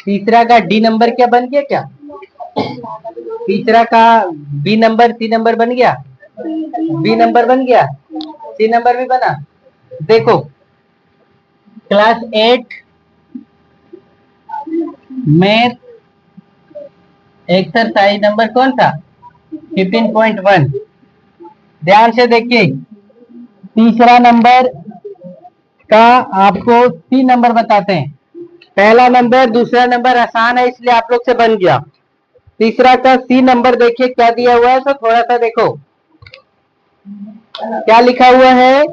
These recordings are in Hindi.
तीसरा का डी नंबर क्या बन गया क्या? तीसरा का बी नंबर सी नंबर बन गया, बी नंबर बन गया, सी नंबर भी बना। देखो क्लास 8 मैथ एक्सरसाइज नंबर कौन था? 15.1। ध्यान से देखिए, तीसरा नंबर का आपको 3 नंबर बताते हैं। पहला नंबर दूसरा नंबर आसान है इसलिए आप लोग से बन गया। तीसरा का सी नंबर देखिए क्या दिया हुआ है, तो थोड़ा सा देखो क्या लिखा हुआ है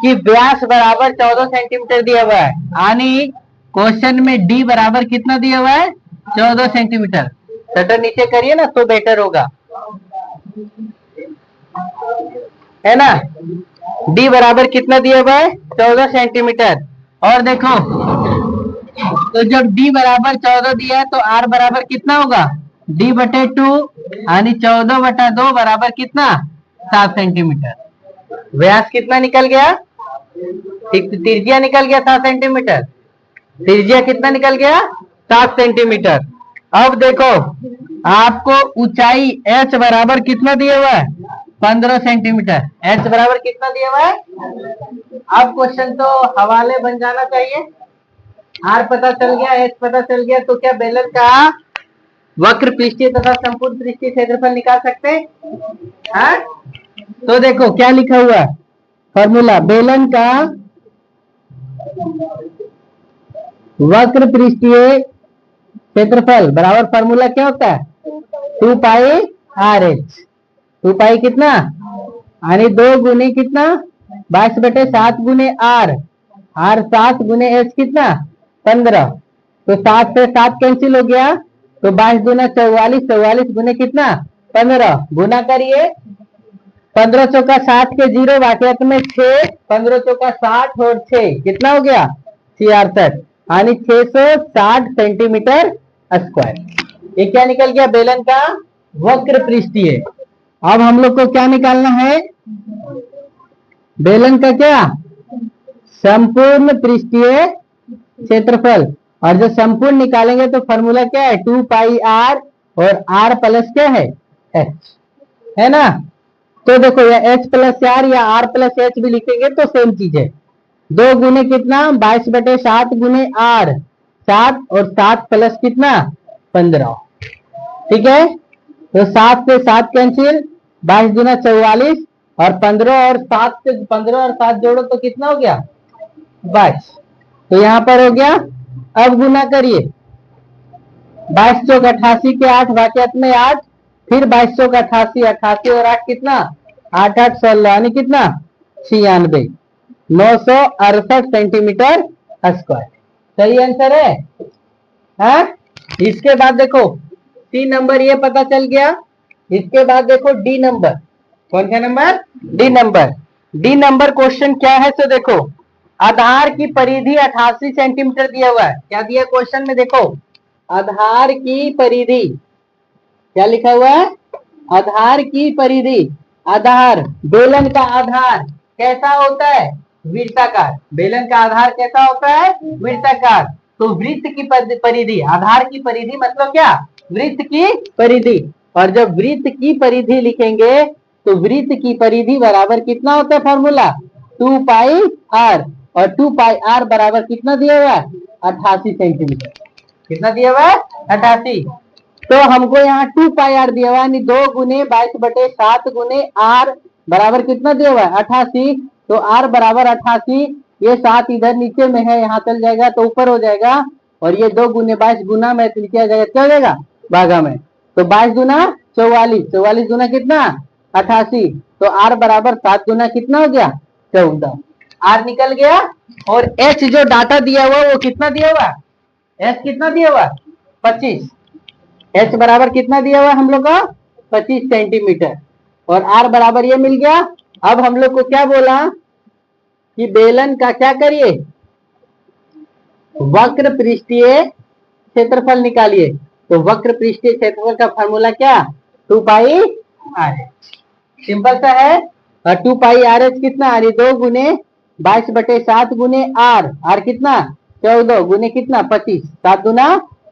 कि व्यास बराबर 14 सेंटीमीटर दिया हुआ है, यानी क्वेश्चन में डी बराबर कितना दिया हुआ है? 14 सेंटीमीटर। शटर नीचे करिए ना तो बेटर होगा, है ना। डी बराबर कितना दिया हुआ है? 14 सेंटीमीटर। और देखो तो जब डी बराबर 14 दिया है तो आर बराबर कितना होगा? डी बटे 2 यानी 14/2 बराबर कितना? 7 सेंटीमीटर। व्यास कितना निकल गया? त्रिज्या निकल गया 7 सेंटीमीटर। त्रिज्या कितना निकल गया? 7 सेंटीमीटर। अब देखो आपको ऊंचाई h बराबर कितना दिया हुआ है? 15 सेंटीमीटर। h बराबर कितना दिया हुआ है? अब क्वेश्चन तो हवाले बन जाना चाहिए। आर पता चल गया, एच पता चल गया, तो क्या बेलन का वक्र पृष्ठीय तथा संपूर्ण पृष्ठीय क्षेत्रफल निकाल सकते हैं? हाँ? तो देखो क्या लिखा हुआ है फॉर्मूला, बेलन का वक्र पृष्ठीय क्षेत्रफल बराबर फॉर्मूला क्या होता है? 2 पाई आर एच। 2 पाई कितना? यानी 2 गुने कितना? 22/7 गुने आर, आर 7 गुने एच कितना? 15। तो 7 से 7 कैंसिल हो गया, तो 22 दूना 44, 44 गुने कितना? 15। गुना करिए, 15 चौका 60 के 0 वाकई में 6, 15 चौका 60 और 6 कितना हो गया? 66, यानी 660 सेंटीमीटर स्क्वायर। ये क्या निकल गया? बेलन का वक्र पृष्ठीय। अब हम लोग को क्या निकालना है? बेलन का क्या? संपूर्ण पृष्ठीय क्षेत्रफल। और जब संपूर्ण निकालेंगे तो फॉर्मूला क्या है? 2 पाई आर और आर प्लस क्या है? एच, है ना। तो देखो या एच प्लस आर या आर प्लस एच भी लिखेंगे तो सेम चीज है। 2 गुने कितना? 22/7 गुने आर, 7 और 7 प्लस कितना? 15। ठीक है, तो 7 से 7 कैंसिल, 22 दूना 44 और 15 और 7 से 15 और 7 जोड़ो तो कितना हो गया? 22। तो यहाँ पर हो गया। अब गुना करिए, 22 चौक 88 के 8 वाकई में 8, फिर 22 चौक 88, 88 और 8 कितना? 8 8 16 यानी कितना? 96, 968 सेंटीमीटर स्क्वायर। सही आंसर है। हाँ? इसके बाद देखो सी नंबर ये पता चल गया। इसके बाद देखो डी नंबर। कौन सा number? D number. D number question क्या है? तो देखो आधार की परिधि 88 सेंटीमीटर दिया हुआ है। क्या दिया क्वेश्चन में? देखो आधार की परिधि क्या लिखा हुआ है? आधार की परिधि। आधार, बेलन का आधार कैसा होता है? वृत्ताकार। बेलन का आधार कैसा होता है? वृत्ताकार। तो वृत्त की परिधि, आधार की परिधि मतलब क्या? वृत्त की परिधि। और जब वृत्त की परिधि लिखेंगे तो वृत्त की परिधि बराबर कितना होता है? फॉर्मूला 2 पाई आर, और 2 पाई आर बराबर कितना दिया हुआ है? 88 सेंटीमीटर। कितना दिया हुआ है? 88। तो हमको यहाँ 2 पाई आर दिया हुआ है, 2 गुने 22/7 गुने आर बराबर कितना दिया हुआ है? 88। तो आर बराबर 88, ये 7 इधर नीचे में है, यहाँ चल जाएगा तो ऊपर हो जाएगा, और ये 2 गुने 22 गुना में नीचे आ जाएगा, क्या हो जाएगा? भागा में। तो 22 गुना 44, 44 गुना कितना? 88। तो आर बराबर 7 गुना कितना हो गया? 14। आर निकल गया। और एच जो डाटा दिया हुआ वो कितना दिया हुआ? एच कितना दिया हुआ? 25। एच बराबर कितना दिया हुआ हम लोग का? 25 सेंटीमीटर। और आर बराबर ये मिल गया। अब हम लोग को क्या बोला कि बेलन का क्या करिए? वक्र पृष्ठीय क्षेत्रफल निकालिए। तो वक्र पृष्ठीय क्षेत्रफल का फॉर्मूला क्या? 2 पाई आर एच। सिंपल सा है। और 2 पाई आर एच कितना? अरे 2 गुने 22/7 गुने आर, आर कितना? 14 गुने कितना? 25, 7 गुना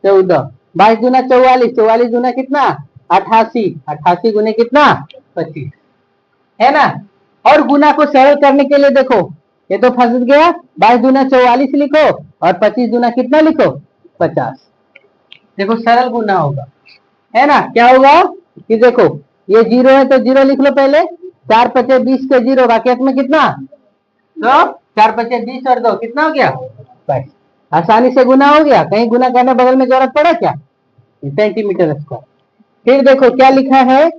14, 22 दूना 44, 44 दूना कितना 88, 88 गुने कितना 25, है ना। और गुना को सरल करने के लिए देखो, ये तो फंस गया, 22 दूना 44 लिखो और 25 दूना कितना लिखो 50। देखो सरल गुना होगा, है ना। क्या होगा कि देखो ये 0 है तो 0 लिख लो पहले, 4 पचे 20 के 0, बाकी में कितना, तो 4 पचे 20 और 2 कितना हो गया 22। आसानी से गुना हो गया, कहीं गुना करने बगल में जरूरत पड़ा क्या, सेंटीमीटर स्क्वायर। फिर देखो क्या लिखा है,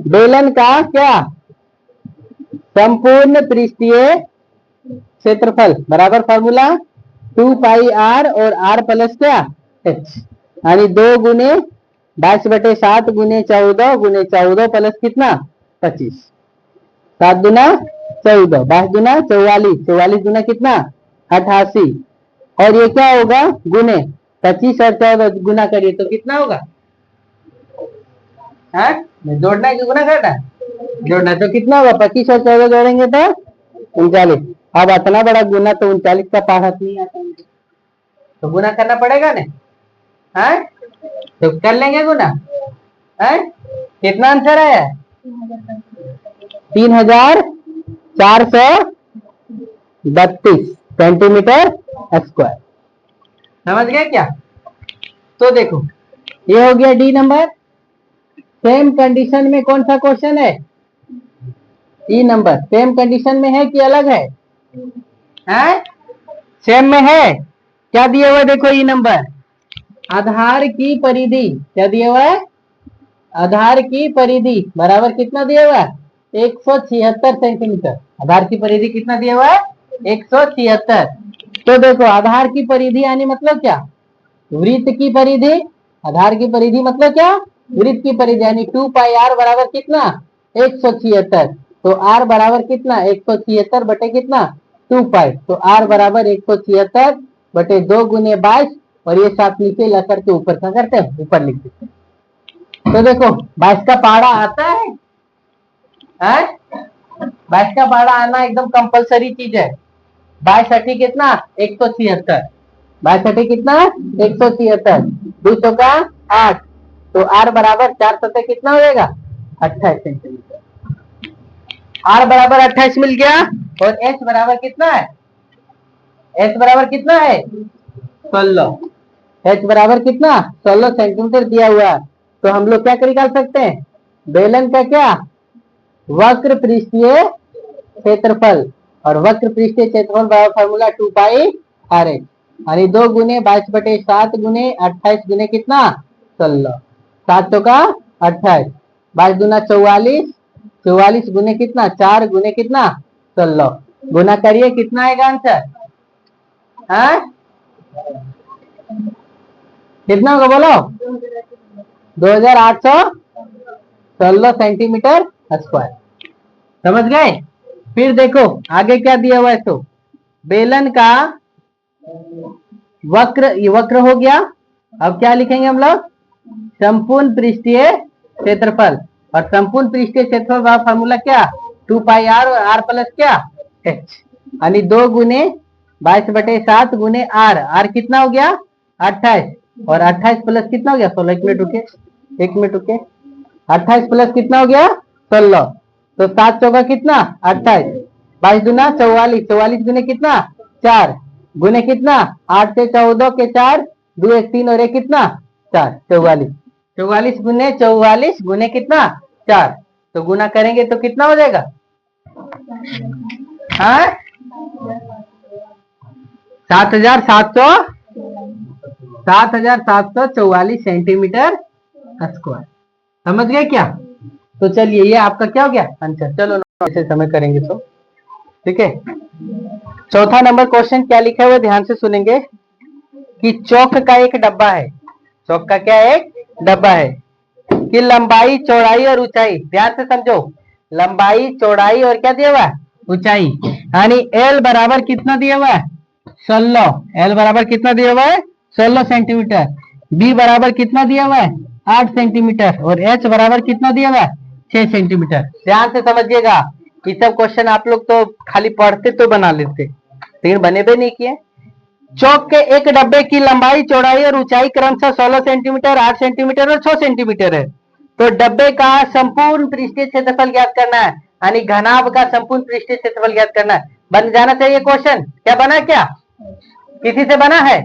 बेलन का क्या संपूर्ण पृष्ठीय क्षेत्रफल बराबर फॉर्मूला 2 पाई आर और आर प्लस क्या एच, यानी 2 गुने 22/7 गुने 14 प्लस कितना 25, 7 दुना 14, 22 दुना 44, 44 दुना कितना 88, और ये क्या होगा गुने 25 और 14 गुना करिए तो कितना होगा, जोड़ना है कि गुना करना है, जोड़ना, तो कितना होगा 25 और 14 जोड़ेंगे तो 39। अब इतना बड़ा गुना तो 39 का पाठ नहीं आता, तो गुना करना पड़ेगा ना, है तो कर लेंगे गुना, है कितना आंसर आया 3432 सेंटीमीटर स्क्वायर। समझ गए क्या। तो देखो ये हो गया डी नंबर। सेम कंडीशन में कौन सा क्वेश्चन है, ई नंबर। सेम कंडीशन में है कि अलग है, सेम में है। क्या दिया हुआ देखो ई नंबर, आधार की परिधि क्या दिया हुआ है, आधार की परिधि बराबर कितना दिया हुआ है 176 सेंटीमीटर। आधार की परिधि कितना दिया हुआ है 176। तो देखो आधार की परिधि यानी मतलब क्या, वृत्त की परिधि। आधार की परिधि मतलब क्या, वृत्त की परिधि, यानी 2 पाई आर बराबर कितना 176। तो आर बराबर कितना 176 बटे कितना 2 पाई, तो आर बराबर 176 बटे 2 गुने 22, और ये साथ नीचे ला करके ऊपर का करते हैं, ऊपर लिख देते हैं। तो देखो 22 का पहाड़ा आता है, 22 का पहाड़ा आना एकदम कंपलसरी चीज है। 22 अठी कितना 176, 22 अठी कितना 176, 200 का 8, तो आर बराबर 4 सतह कितना हो जाएगा 28 सेंटीमीटर। आर बराबर 28 मिल गया, और एच बराबर कितना है, एच बराबर कितना है 16, एच बराबर कितना 16 सेंटीमीटर दिया हुआ है। तो हम लोग क्या निकाल सकते हैं, बेलन का क्या वक्र पृष्ठीय क्षेत्रफल, और वक्र पृष्ठीय क्षेत्रफल बराबर फॉर्मूला 2 पाई आर एच, यानी 2 गुने 22/7 गुने 28 गुने कितना 16, 7 का 28, 22 दूना 44, 44 गुने कितना 4 गुने कितना 16, गुना करिए कितना आएगा आंसर, कितना होगा बोलो 2816 सेंटीमीटर स्क्वायर। समझ गए। फिर देखो आगे क्या दिया हुआ है, तो बेलन का वक्र, ये वक्र हो गया। अब क्या लिखेंगे हम लोग, संपूर्ण पृष्ठीय क्षेत्रफल, और संपूर्ण पृष्ठीय क्षेत्रफल का फॉर्मूला क्या 2 पाई आर और आर प्लस क्या एच, यानी 2 गुने 22/7 गुने आर, आर कितना हो गया 28, और 28 प्लस कितना हो गया 16, 1 मिनट रुके 1 मिनट रुके, 28 प्लस कितना हो गया 16, तो 7 चौका कितना 28, 22 दूना 44, 44 गुने कितना 4 गुने कितना 8 से 14 के 4, 2 1 3 और 1 कितना 4, 44, 44 गुने 44 गुने कितना 4, तो गुना करेंगे तो कितना हो जाएगा, 7744 सेंटीमीटर स्क्वायर। समझ गए क्या। तो चलिए ये आपका क्या हो गया आंसर। चलो ऐसे समय करेंगे तो ठीक है। चौथा नंबर क्वेश्चन क्या लिखा है वो ध्यान से सुनेंगे, कि चौक का एक डब्बा है, चौक का क्या एक डब्बा है, कि लंबाई चौड़ाई और ऊंचाई, ध्यान से समझो, लंबाई चौड़ाई और क्या दिया हुआ है ऊंचाई, यानी एल बराबर कितना दिया हुआ है 16, एल बराबर कितना दिया हुआ है 16 सेंटीमीटर, बी बराबर कितना दिया हुआ है 8 सेंटीमीटर, और एच बराबर कितना दिया हुआ है 6 सेंटीमीटर। ध्यान से समझिएगा, ये सब क्वेश्चन आप लोग तो खाली पढ़ते तो बना लेते, लेकिन बने भी नहीं किए। चौक के एक डब्बे की लंबाई, चौड़ाई और ऊंचाई क्रमशः 16 सेंटीमीटर, 8 सेंटीमीटर और 6 सेंटीमीटर है। तो डब्बे का संपूर्ण पृष्ठीय क्षेत्रफल ज्ञात करना है, यानी घनाभ का संपूर्ण पृष्ठीय क्षेत्रफल ज्ञात करना है। बन जाना चाहिए क्वेश्चन। क्या बना? क्या किसी से बना है?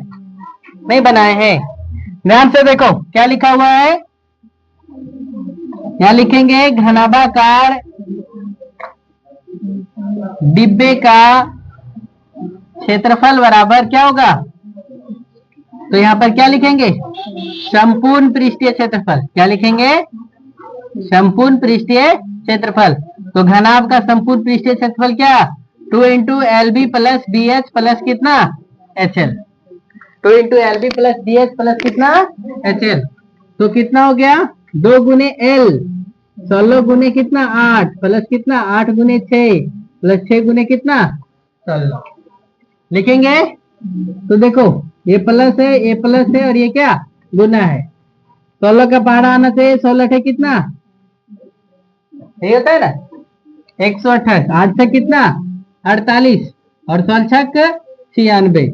नहीं बनाए हैं। ध्यान से देखो क्या लिखा हुआ है। क्या लिखेंगे? घनाभाकार डिब्बे का क्षेत्रफल बराबर क्या होगा? तो यहां पर क्या लिखेंगे? संपूर्ण पृष्ठीय क्षेत्रफल। क्या लिखेंगे? संपूर्ण पृष्ठीय क्षेत्रफल। तो घनाभ का संपूर्ण पृष्ठीय क्षेत्रफल क्या? 2 into L B plus B H plus कितना? H L. 2 into L B plus B H plus कितना? H L. तो कितना हो गया? 2 गुने एल 16 गुने कितना? 8 प्लस कितना? 8 गुने 6 प्लस 6 गुने कितना? 16 लिखेंगे। तो देखो ये प्लस है, ये प्लस है और ये क्या? गुना है। 16 का पहाड़ा आना चाहिए। 16 है कितना? ये होता है ना 128। 8 से कितना? 48 और 16 96।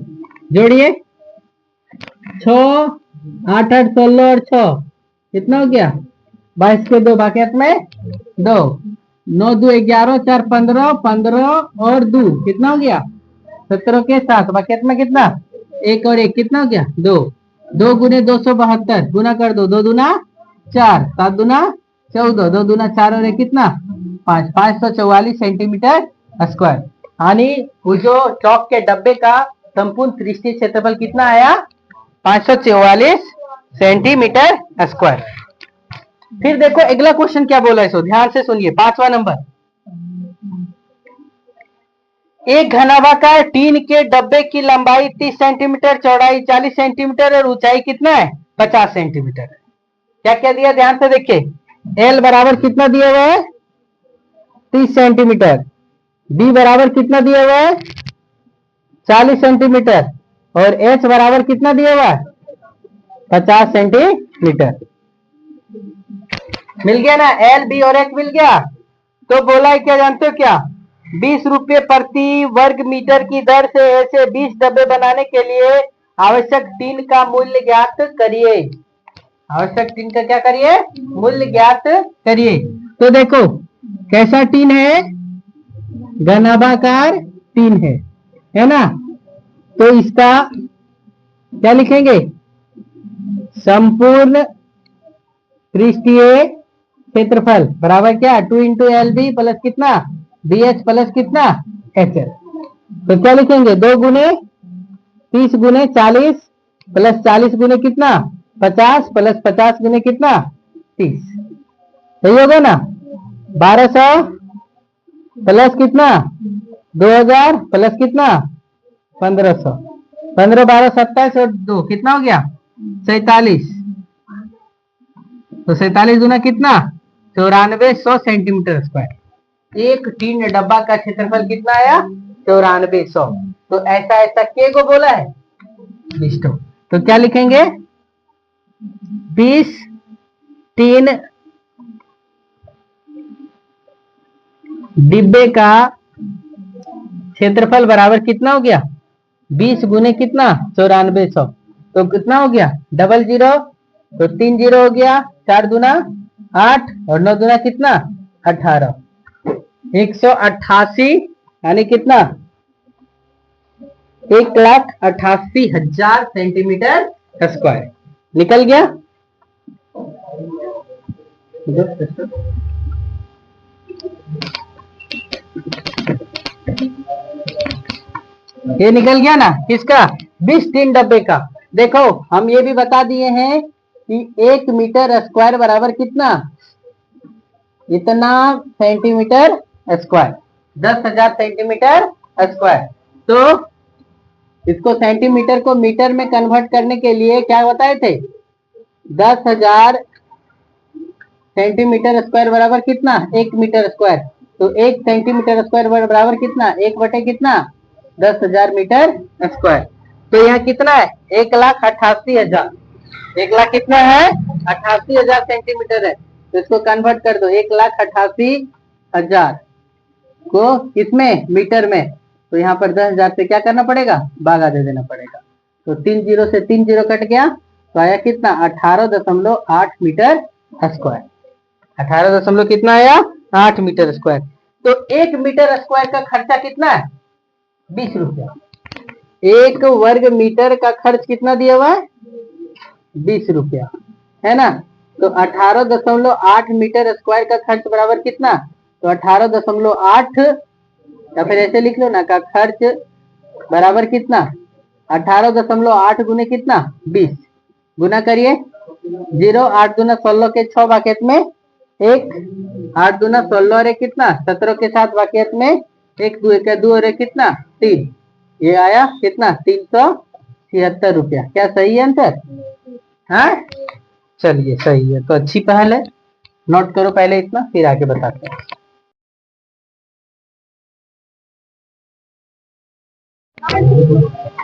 जोड़िए 6 8 8 16 और 6 कितना हो गया? 22 के 2 बाकियात में 2 9 2 11 4 15 15 और 2 कितना हो गया? 17 के 7 बाकियात में कितना? 1 और 1 कितना हो गया? 2 2 गुने 272 गुना कर दो। 2 दूना 4 7 दूना 14 2 दूना 4 और 1 कितना? 5 544 सेंटीमीटर स्क्वायर। यानी वो जो चौक के डब्बे का संपूर्ण पृष्ठीय क्षेत्रफल कितना आया? 544 सेंटीमीटर स्क्वायर। फिर देखो अगला क्वेश्चन क्या बोला है, सो ध्यान से सुनिए। 5वां नंबर। एक घनाभाकार टीन के डब्बे की लंबाई 30 सेंटीमीटर, चौड़ाई 40 सेंटीमीटर और ऊंचाई कितना है? 50 सेंटीमीटर। क्या क्या दिया? ध्यान से देखिए। एल बराबर कितना दिया हुआ है? 30 सेंटीमीटर। बी बराबर कितना दिया हुआ है? 40 सेंटीमीटर। और एच बराबर कितना दिया हुआ है? 50 सेंटीमीटर। मिल गया ना? एल बी और एच मिल गया। तो बोला है क्या? जानते हो क्या? 20 रुपये प्रति वर्ग मीटर की दर से ऐसे 20 डब्बे बनाने के लिए आवश्यक टीन का मूल्य ज्ञात करिए। आवश्यक टीन का क्या करिए? मूल्य ज्ञात करिए। तो देखो कैसा टीन है? घनाभाकार टीन है ना? तो इसका क्या लिखेंगे? संपूर्ण पृष्ठीय क्षेत्रफल बराबर क्या? 2 इंटू एल बी प्लस कितना? बी एच प्लस कितना? H L. तो क्या लिखेंगे? 2 गुने 30 गुने 40 प्लस 40 गुने कितना? 50 प्लस 50 गुने कितना? 30। सही होगा ना? 1200 प्लस कितना? 2000 प्लस कितना? 1500। 15 12 27 और 2 कितना हो गया? 47। तो 47 गुना कितना? 9400 सेंटीमीटर स्क्वायर। एक टीन डब्बा का क्षेत्रफल कितना आया? 9400। तो ऐसा ऐसा के को बोला है? 20। तो क्या लिखेंगे? 20 टीन डिब्बे का क्षेत्रफल बराबर कितना हो गया? 20 गुने कितना? 9400। तो कितना हो गया? 00। तो 3 0 हो गया। 4 दूना 8 और 9 दूना कितना? 18। 188 यानी कितना? 1,88,000 सेंटीमीटर स्क्वायर निकल गया। ये निकल गया ना? किसका? 20 टीन डब्बे का। देखो हम ये भी बता दिए हैं कि 1 मीटर स्क्वायर बराबर कितना? इतना सेंटीमीटर स्क्वायर। 10,000 centimetre square. तो इसको सेंटीमीटर को मीटर में कन्वर्ट करने के लिए क्या बताए थे? 10,000 सेंटीमीटर स्क्वायर बराबर कितना? 1 मीटर स्क्वायर। तो 1 सेंटीमीटर स्क्वायर बराबर कितना? 1 बटे कितना? 10,000 मीटर स्क्वायर। तो यहाँ कितना है? 1,88,000। 1 लाख कितना है? 88,000 सेंटीमीटर है। तो इसको कन्वर्ट कर दो 1,88,000 को किसमें? मीटर में। तो यहाँ पर 10,000 से क्या करना पड़ेगा, भागा दे देना पड़ेगा। तो 3 जीरो से 3 जीरो कट गया, तो आया कितना 18.8 मीटर स्क्वायर। 18 कितना आया 8 मीटर स्क्वायर। तो 1 मीटर स्क्वायर का खर्चा कितना है 20 रुपया। 1 वर्ग मीटर का खर्च कितना दिया हुआ है 20 रुपया, है ना। तो 18.8 मीटर स्क्वायर का खर्च बराबर कितना, तो 18.8 या फिर ऐसे लिख लो ना, का खर्च बराबर कितना 18.8 गुने कितना 20, गुना करिए 0, 8 दूना 16 के 6 वाक्यत में 1, 8 दूना 16 और कितना 17 के 7 वाक्यत में 1, 2 1 2 और कितना 3, ये आया कितना 376 रुपया। क्या सही है आंसर, हाँ चलिए सही है। तो अच्छी पहल है, नोट करो पहले इतना, फिर आगे बताते हैं।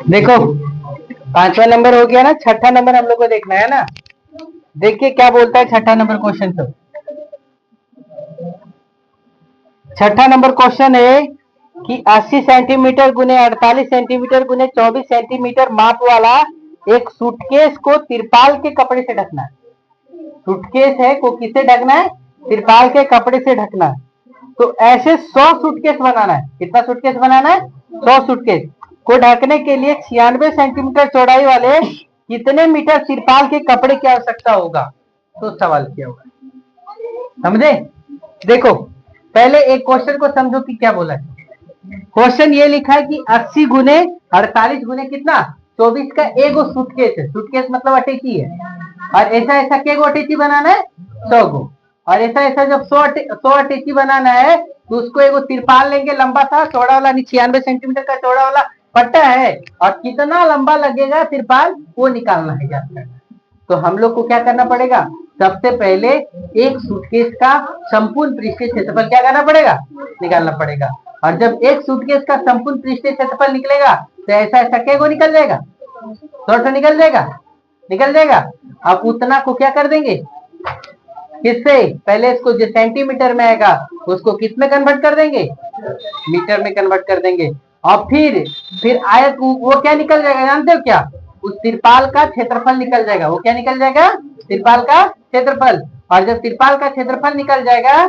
देखो 5वां नंबर हो गया ना, छठा नंबर हम लोग को देखना है ना। देखिए क्या बोलता है छठा नंबर क्वेश्चन। तो छठा नंबर क्वेश्चन है कि 80 सेंटीमीटर गुने 48 सेंटीमीटर गुने 24 सेंटीमीटर माप वाला एक सूटकेस को तिरपाल के कपड़े से ढकना है। सूटकेस है को किससे ढकना है, तिरपाल के कपड़े से ढकना है। तो ऐसे 100 सूटकेस बनाना है। कितना सूटकेस बनाना है 100 सूटकेस को ढकने के लिए 96 सेंटीमीटर चौड़ाई वाले कितने मीटर तिरपाल के कपड़े की आवश्यकता होगा। तो सवाल किया होगा, समझे। देखो पहले एक क्वेश्चन को समझो कि क्या बोला है। क्वेश्चन ये लिखा है कि 80 गुने 48 गुने कितना 24 का एक सूटकेस है। सूटकेस मतलब अटैची है, और ऐसा ऐसा के गो अटैची बनाना है 100 गो, और ऐसा ऐसा जब 100 अटैची बनाना है तो उसको एगो तिरपाल लेंगे लंबा सा चौड़ा वाला, 96 सेंटीमीटर का चौड़ा वाला पट्टा है, और कितना लंबा लगेगा तिरपाल वो निकालना है जाकर। तो हम लोग को क्या करना पड़ेगा, सबसे पहले एक सूटकेस का संपूर्ण पृष्ठीय क्षेत्रफल क्या करना पड़ेगा, निकालना पड़ेगा। और जब एक सूटकेस का संपूर्ण पृष्ठीय क्षेत्रफल निकलेगा तो ऐसा ऐसा क्या को निकल जाएगा, 100 निकल जाएगा, निकल जाएगा। अब उतना को क्या कर देंगे, किससे, पहले इसको जो सेंटीमीटर में आएगा उसको किस में कन्वर्ट कर देंगे, मीटर में कन्वर्ट कर देंगे। और फिर आयत वो क्या निकल जाएगा जानते हो क्या, उस तिरपाल का क्षेत्रफल निकल जाएगा। वो क्या निकल जाएगा, तिरपाल का क्षेत्रफल। और जब तिरपाल का क्षेत्रफल निकल जाएगा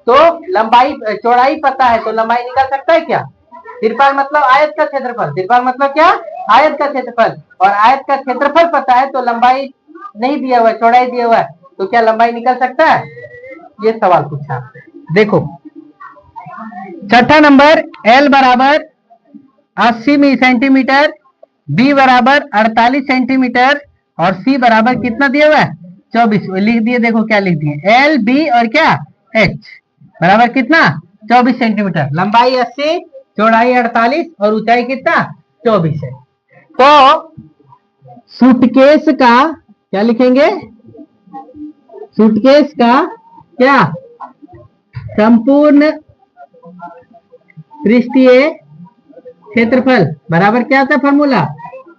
तो लंबाई चौड़ाई पता है तो लंबाई निकल सकता है क्या। तिरपाल मतलब आयत का क्षेत्रफल, तिरपाल मतलब क्या, आयत का क्षेत्रफल। और आयत का क्षेत्रफल पता है तो लंबाई नहीं दिया हुआ है, चौड़ाई दिया हुआ है, तो क्या लंबाई निकल सकता है। ये सवाल पूछा। देखो छठा नंबर L बराबर 80 सेंटीमीटर, B बराबर 48 सेंटीमीटर और C बराबर कितना दिया हुआ है 24 लिख दिए। देखो क्या लिख दिए, L B और क्या H बराबर कितना 24 सेंटीमीटर। लंबाई 80, चौड़ाई 48 और ऊंचाई कितना 24 है। तो सूटकेस का क्या लिखेंगे, सूटकेस का क्या संपूर्ण पृष्ठीय क्षेत्रफल बराबर क्या था formula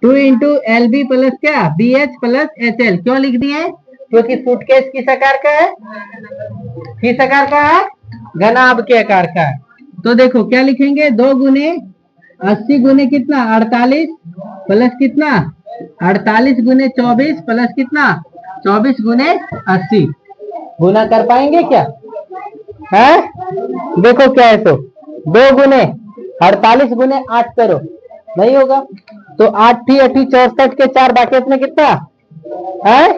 2 into L B plus क्या B H plus H L. क्यों लिख दिए, क्योंकि सूटकेस किस आकार का है, किस आकार का है, घनाभ के आकार का है। तो देखो क्या लिखेंगे, 2 गुने 80 गुने कितना 48 प्लस कितना 48 गुने 24 प्लस कितना 24 गुने 80। गुना कर पाएंगे क्या, है देखो क्या है। तो 2 गुने 48 गुने 8 करो, नहीं होगा। तो 8 थी 64 के 4 बाकेट में कितना है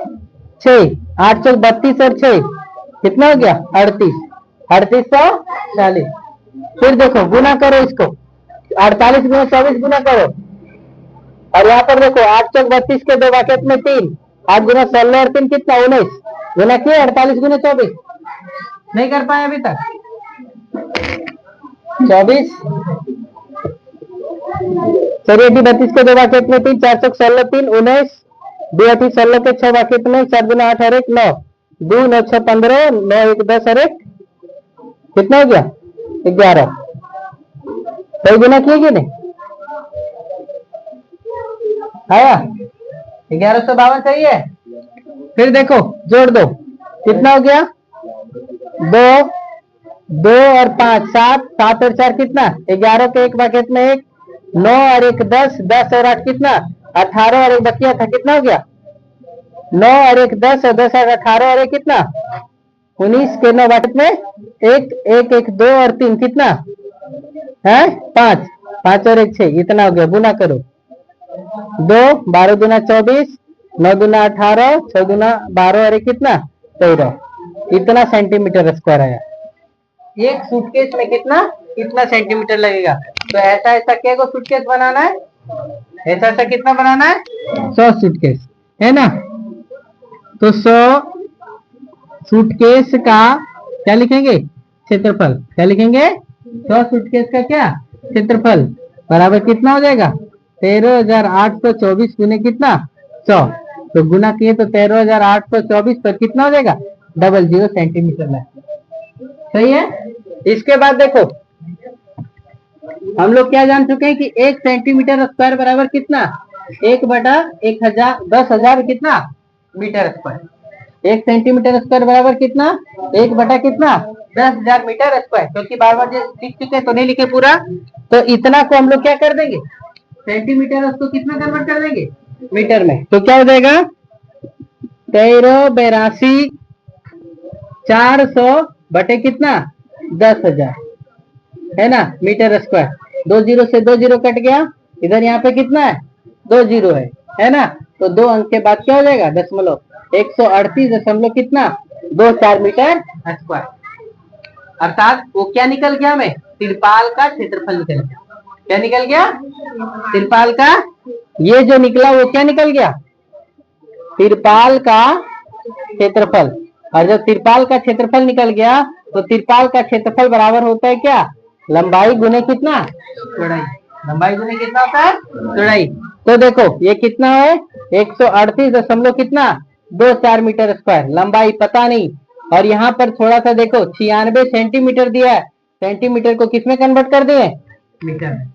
6, 8 चौक 32 और 6 कितना हो गया 38, 3840। फिर देखो गुना करो इसको, 48 गुना 24 गुना करो, और यहाँ पर देखो 8 चौक 32 के 2 बाकेट में 3, 8 गुना 16 और 3 कितना 19, गुना किए 48 गुना 24। नहीं कर पाए अभी तक 24, चलिए 32 के 2 बाकेट में 3, 4 चौक 16 3 19, 2 8 16 के 6 बाकेट में 4 गुना 8 और 1 9, 2 9 6 15, 9 1 10 और 1 कितना हो गया 11। सही गुना किए कि नहीं, आया 1152 सही है। फिर देखो जोड़ दो कितना हो गया 2 2 और 5 7, 7 और 4 कितना 11 के 1 बाकेट में 1, 9 और 1 10, 10 और 8 कितना 18 और 1 बकिया था, कितना हो गया 9 और 1 10 और 10 और 18 और 1 कितना 19 के 9 बाटत में 1 1 1 2 और 3 कितना है 5, 5 और 1 6, इतना हो गया। गुना करो 2 12 दूना 24, 9 दूना 18, 6 दूना 12 और 1 कितना 13, इतना सेंटीमीटर स्क्वायर आया। एक सूटकेस में कितना सेंटीमीटर लगेगा। तो ऐसा ऐसा क्या को सूटकेस बनाना है, ऐसा ऐसा कितना बनाना है 100 सूटकेस है ना। तो 100 सूटकेस का क्या लिखेंगे क्षेत्रफल, क्या लिखेंगे 100 सूटकेस का क्या क्षेत्रफल बराबर कितना हो जाएगा 13,824 गुने कितना 100, तो गुना किए तो 13,824 पर कितना हो जाएगा 00 सेंटीमीटर में। सही है। इसके बाद देखो हम लोग क्या जान चुके हैं कि 1 सेंटीमीटर स्क्वायर बराबर कितना 1/1000 10,000 कितना मीटर स्क्वायर। 1 सेंटीमीटर स्क्वायर बराबर कितना 1 बटा कितना 10,000 मीटर स्क्वायर, क्योंकि बार बार लिख चुके हैं तो नहीं लिखे पूरा, तो इतना को हम लोग क्या कर देंगे सेंटीमीटर, उसको कितना कन्वर्ट कर देंगे मीटर में। तो क्या हो जाएगा 13,82,400 बटे कितना 10,000 है ना मीटर स्क्वायर। 2 जीरो से 2 जीरो कट गया, इधर यहाँ पे कितना है 2 जीरो है ना, तो 2 अंक के बाद क्या हो जाएगा दशमलव 138 दशमलव कितना 24 मीटर स्क्वायर। अर्थात वो क्या निकल गया हमें तिरपाल का क्षेत्रफल निकल गया। क्या निकल गया तिरपाल का, ये जो निकला वो क्या निकल गया तिरपाल का क्षेत्रफल। और जब तिरपाल का क्षेत्रफल निकल गया तो तिरपाल का क्षेत्रफल बराबर होता है क्या लंबाई गुने कितना चौड़ाई, लंबाई गुने कितना होता है चौड़ाई। तो देखो ये कितना है 138 दशमलव कितना 24 मीटर स्क्वायर, लंबाई पता नहीं। और यहाँ पर थोड़ा सा देखो 96 सेंटीमीटर दिया है, सेंटीमीटर को किसमें कन्वर्ट कर दिए मीटर में,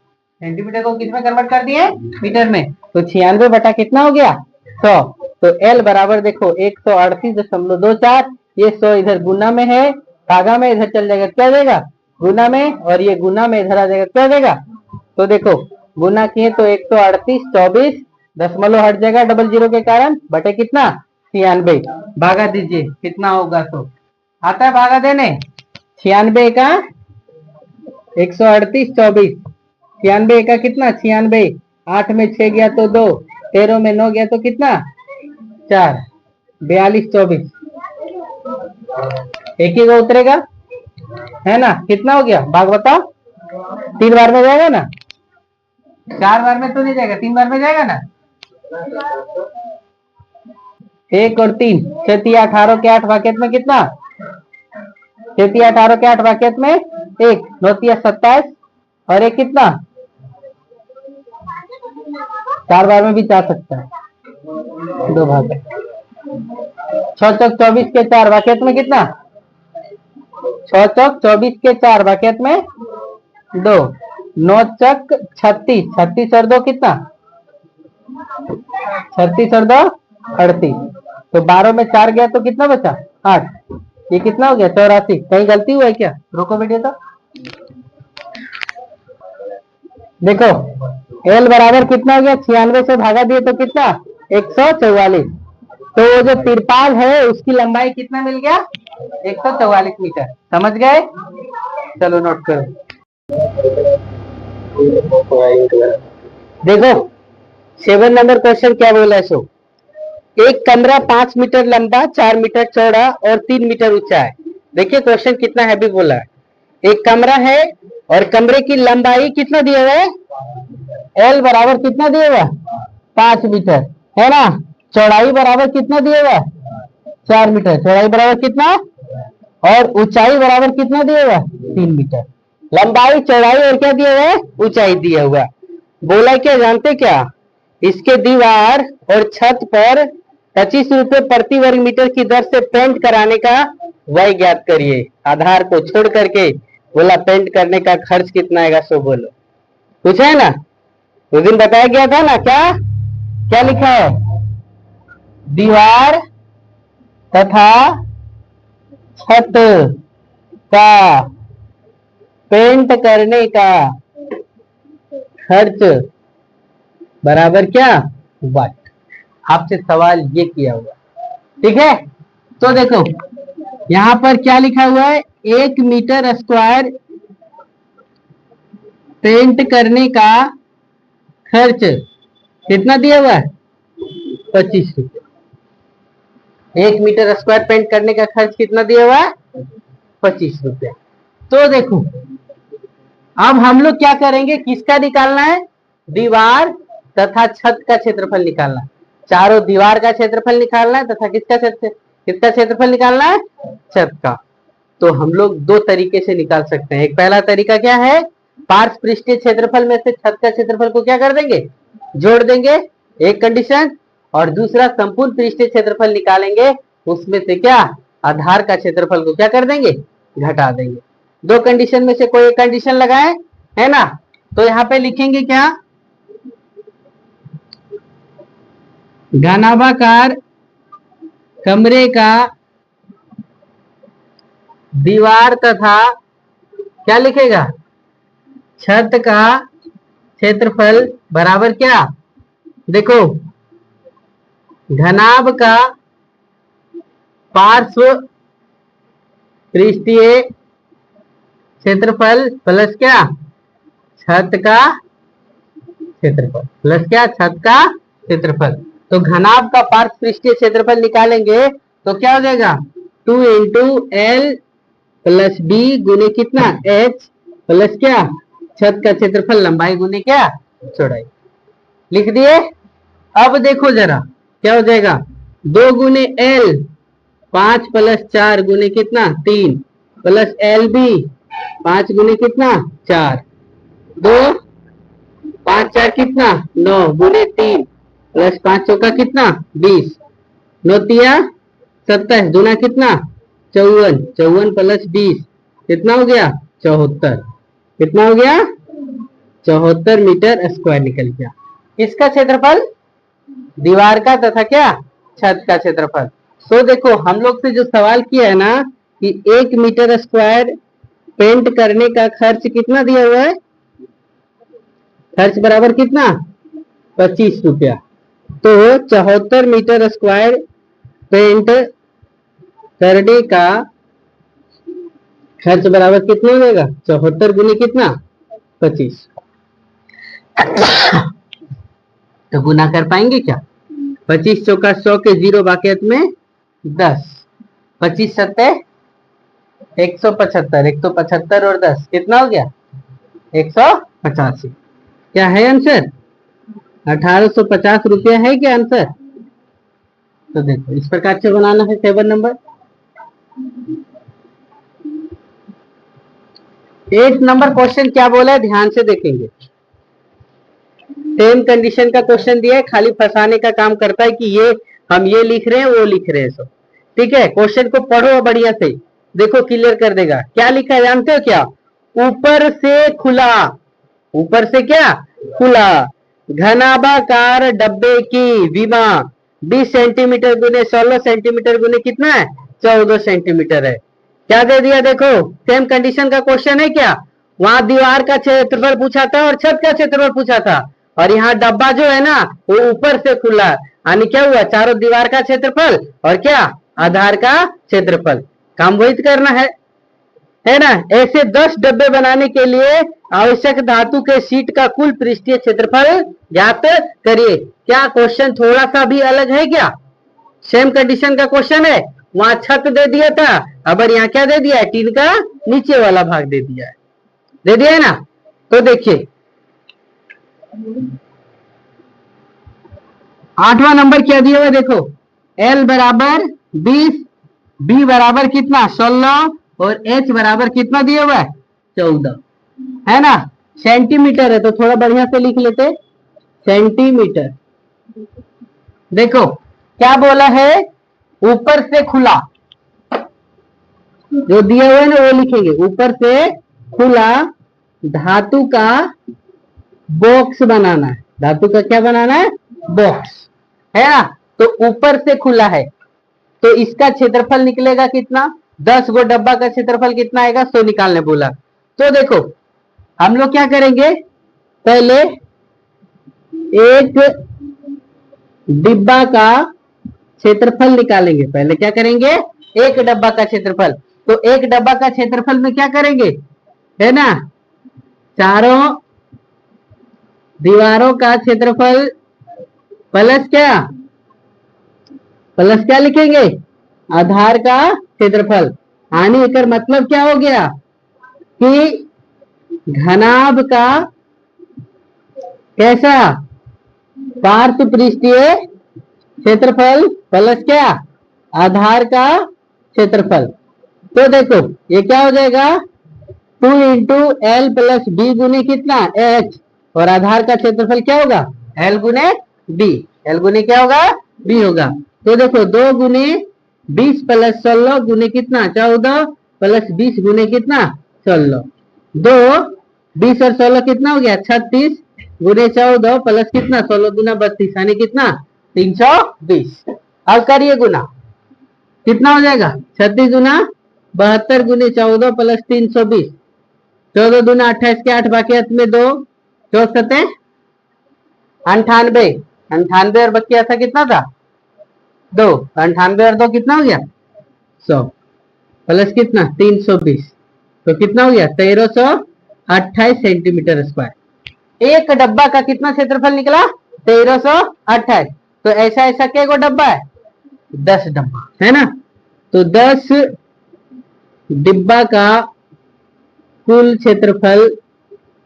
सेंटीमीटर को किसमें कन्वर्ट कर दिए मीटर में। तो 96 बटा कितना हो गया 100, तो एल बराबर देखो 138.24, ये 100 इधर गुना में है, भागा में इधर चल जाएगा क्या जाएगा गुना में, और ये गुना में इधर आ जाएगा क्या जाएगा। तो देखो गुना किए तो 138.24 दशमलव हट जाएगा 00 के कारण बटे कितना 96, भागा दीजिए कितना होगा। तो आता है भागा देने 96 का 138.24, 96 का कितना 96, 8 में 6 गया तो 2, 13 में 9 गया तो कितना 4, 42.24, एक ही का उतरेगा है ना। कितना हो गया भाग बताओ, 3 बार में जाएगा ना, 4 बार में तो नहीं जाएगा, 3 बार में जाएगा ना। 1 और 3 6 18 के 8 वाक्यत में कितना 6 18 के 8 वाक्यत में 1 9 27 और एक कितना 4 बार में भी जा सकता है 2 भाग 6 चौक 24 के 4 वाक्यत में कितना 6 चौक 24 के 4 वाक्यत में 2, 9 चौक 36, 36 और 2 कितना 36 और 2 38, तो 12 में 4 गया तो कितना बचा 8, ये कितना हो गया 84। कहीं गलती हुआ है क्या, रोको बेटे। तो देखो एल बराबर कितना हो गया 96 से भागा दिए तो कितना 144, तो वो जो तिरपाल है उसकी लंबाई कितना मिल गया 144 मीटर। समझ गए, चलो नोट करो। देखो 7 नंबर क्वेश्चन क्या बोला है, सो एक कमरा 5 मीटर लंबा 4 मीटर चौड़ा और 3 मीटर ऊंचा है। देखिए क्वेश्चन कितना हैवी बोला है, एक कमरा है और कमरे की लंबाई कितना दिया हुआ है एल बराबर कितना दिया हुआ 5 मीटर है ना, चौड़ाई बराबर कितना दिया हुआ 4 मीटर, चौड़ाई बराबर कितना और ऊंचाई बराबर कितना दिया हुआ 3 मीटर। लंबाई चौड़ाई और क्या दिया हुआ है ऊंचाई दिया हुआ। बोला क्या जानते क्या, इसके दीवार और छत पर 25 रुपए प्रति वर्ग मीटर की दर से पेंट कराने का व्यय ज्ञात करिए। आधार को छोड़ करके बोला पेंट करने का खर्च कितना आएगा, सो बोलो। पूछा है ना उस दिन बताया गया था ना, क्या क्या लिखा है दीवार तथा छत का पेंट करने का खर्च बराबर क्या, वाट। आपसे सवाल ये किया हुआ, ठीक है। तो देखो यहां पर क्या लिखा हुआ है, 1 मीटर स्क्वायर पेंट करने का खर्च कितना दिया हुआ है, 25 रुपये। 1 मीटर स्क्वायर पेंट करने का खर्च कितना दिया हुआ है, 25 रुपये। तो देखो अब हम लोग क्या करेंगे, किसका निकालना है, दीवार तथा छत का क्षेत्रफल निकालना है। चारों दीवार का क्षेत्रफल निकालना है तथा किसका क्षेत्रफल निकालना है, छत का। तो हम लोग दो तरीके से निकाल सकते हैं। एक पहला तरीका क्या है, पार्श्व पृष्ठीय क्षेत्रफल में से छत का क्षेत्रफल को क्या कर देंगे, जोड़ देंगे, एक कंडीशन। और दूसरा संपूर्ण पृष्ठीय क्षेत्रफल निकालेंगे, उसमें से क्या, आधार का क्षेत्रफल को क्या कर देंगे, घटा देंगे। दो कंडीशन में से कोई एक कंडीशन लगाए, है ना। तो यहाँ पे लिखेंगे क्या, घनाभाकार कमरे का दीवार तथा क्या लिखेगा, छत का क्षेत्रफल बराबर क्या, देखो घनाभ का पार्श्व पृष्ठीय क्षेत्रफल प्लस क्या, छत का क्षेत्रफल प्लस क्या, छत का क्षेत्रफल। तो घनाभ का पार्श्व पृष्ठीय क्षेत्रफल निकालेंगे तो क्या हो जाएगा, 2 इंटू एल प्लस बी गुने कितना, एच प्लस क्या, छत का क्षेत्रफल लंबाई गुने क्या, चौड़ाई। लिख दिए। अब देखो जरा क्या हो जाएगा, 2 गुने एल 5 प्लस 4 गुने कितना 3 प्लस एल बी 5 गुने कितना 4, 2 5 4 कितना 9 गुने 3 प्लस 5 चौका कितना 20, 9 तिया 27 दूना कितना 54, 54 प्लस 20 कितना हो गया 74, कितना हो गया 74 मीटर स्क्वायर निकल गया। किसका क्षेत्रफल, दीवार का तथा क्या, छत का क्षेत्रफल। तो देखो हम लोग से जो सवाल किया है ना कि 1 मीटर स्क्वायर पेंट करने का खर्च कितना दिया हुआ है, खर्च बराबर कितना 25 रुपया। तो 74 मीटर स्क्वायर पेंट करने का खर्च बराबर कितना हो जाएगा, 74 गुने कितना 25। तो गुना कर पाएंगे क्या, 25 चौका 100 के 0 बाकी में 10, 25 सत्ते 175, 175 और 10 कितना हो गया 185। क्या है आंसर, 1850 रुपया है क्या आंसर। तो देखो इस प्रकार से बनाना है 7 नंबर। 8 नंबर क्वेश्चन क्या बोला है, ध्यान से देखेंगे। सेम कंडीशन का क्वेश्चन दिया है, खाली फंसाने का काम करता है कि ये हम ये लिख रहे हैं वो लिख रहे हैं सब, ठीक है। क्वेश्चन को पढ़ो बढ़िया से, देखो क्लियर कर देगा। क्या लिखा है जानते हो क्या, ऊपर से खुला, ऊपर से क्या खुला घनाभाकार डब्बे की विमा 20 सेंटीमीटर गुने 16 सेंटीमीटर गुने कितना है 14 सेंटीमीटर है। क्या दे दिया, देखो सेम कंडीशन का क्वेश्चन है क्या, वहां दीवार का क्षेत्रफल पूछा था और छत का क्षेत्रफल पूछा था, और यहाँ डब्बा जो है ना वो ऊपर से खुला, यानी क्या हुआ, चारों दीवार का क्षेत्रफल और क्या आधार का क्षेत्रफल, काम वही करना है ना। ऐसे 10 डब्बे बनाने के लिए आवश्यक धातु के शीट का कुल पृष्ठीय क्षेत्रफल ज्ञात करिए। क्या क्वेश्चन थोड़ा सा भी अलग है क्या, सेम कंडीशन का क्वेश्चन है, वहां छत दे दिया था, अब यहाँ क्या दे दिया है, टीन का नीचे वाला भाग दे दिया है, दे दिया है ना। तो देखिए 8वां नंबर क्या दिया हुआ, देखो L बराबर 20, B बराबर कितना 16 और H बराबर कितना दिया हुआ है 14, है ना। सेंटीमीटर है तो थोड़ा बढ़िया से लिख लेते, सेंटीमीटर। देखो क्या बोला है, ऊपर से खुला, जो दिया हुआ है ना वो लिखेंगे, ऊपर से खुला धातु का बॉक्स बनाना है, धातु का क्या बनाना है, बॉक्स, है ना। तो ऊपर से खुला है तो इसका क्षेत्रफल निकलेगा कितना, 10 गो डब्बा का क्षेत्रफल कितना आएगा 100 निकालने बोला। तो देखो हम लोग क्या करेंगे, पहले एक डिब्बा का क्षेत्रफल निकालेंगे। पहले क्या करेंगे, एक डब्बा का क्षेत्रफल। तो एक डब्बा का क्षेत्रफल में क्या करेंगे, है ना, चारों दीवारों का क्षेत्रफल प्लस क्या, प्लस क्या लिखेंगे, आधार का क्षेत्रफल। यानी एकर मतलब क्या हो गया कि घनाभ का कैसा, पार्श्व पृष्ठीय क्षेत्रफल प्लस क्या, आधार का क्षेत्रफल। तो देखो ये क्या हो जाएगा, 2 × L + B गुने कितना, H, और आधार का क्षेत्रफल क्या होगा, L गुने B। L गुने क्या होगा, B होगा। तो देखो 2 × 20 + 16 गुने कितना, 14, + 20 गुने कितना, 16। 2, 20 और 16 कितना हो गया, 36 गुने 14 प्लस कितना, 16 दूना 32, यानी कितना, 320। अब करिए गुना, कितना हो जाएगा, 36 × 72 गुने 14 + 320, 14 दूना 28 के 8 बाकी हाथ में 2, 4 98, 98 और बाकी ऐसा कितना था, 2, 98 और 2 कितना हो गया, 100, प्लस कितना 320, तो कितना हो गया 1328 सेंटीमीटर स्क्वायर। एक डब्बा का कितना क्षेत्रफल निकला, 1328। तो ऐसा ऐसा क्या गो डब्बा है, 10 डब्बा है ना। तो 10 डिब्बा का कुल क्षेत्रफल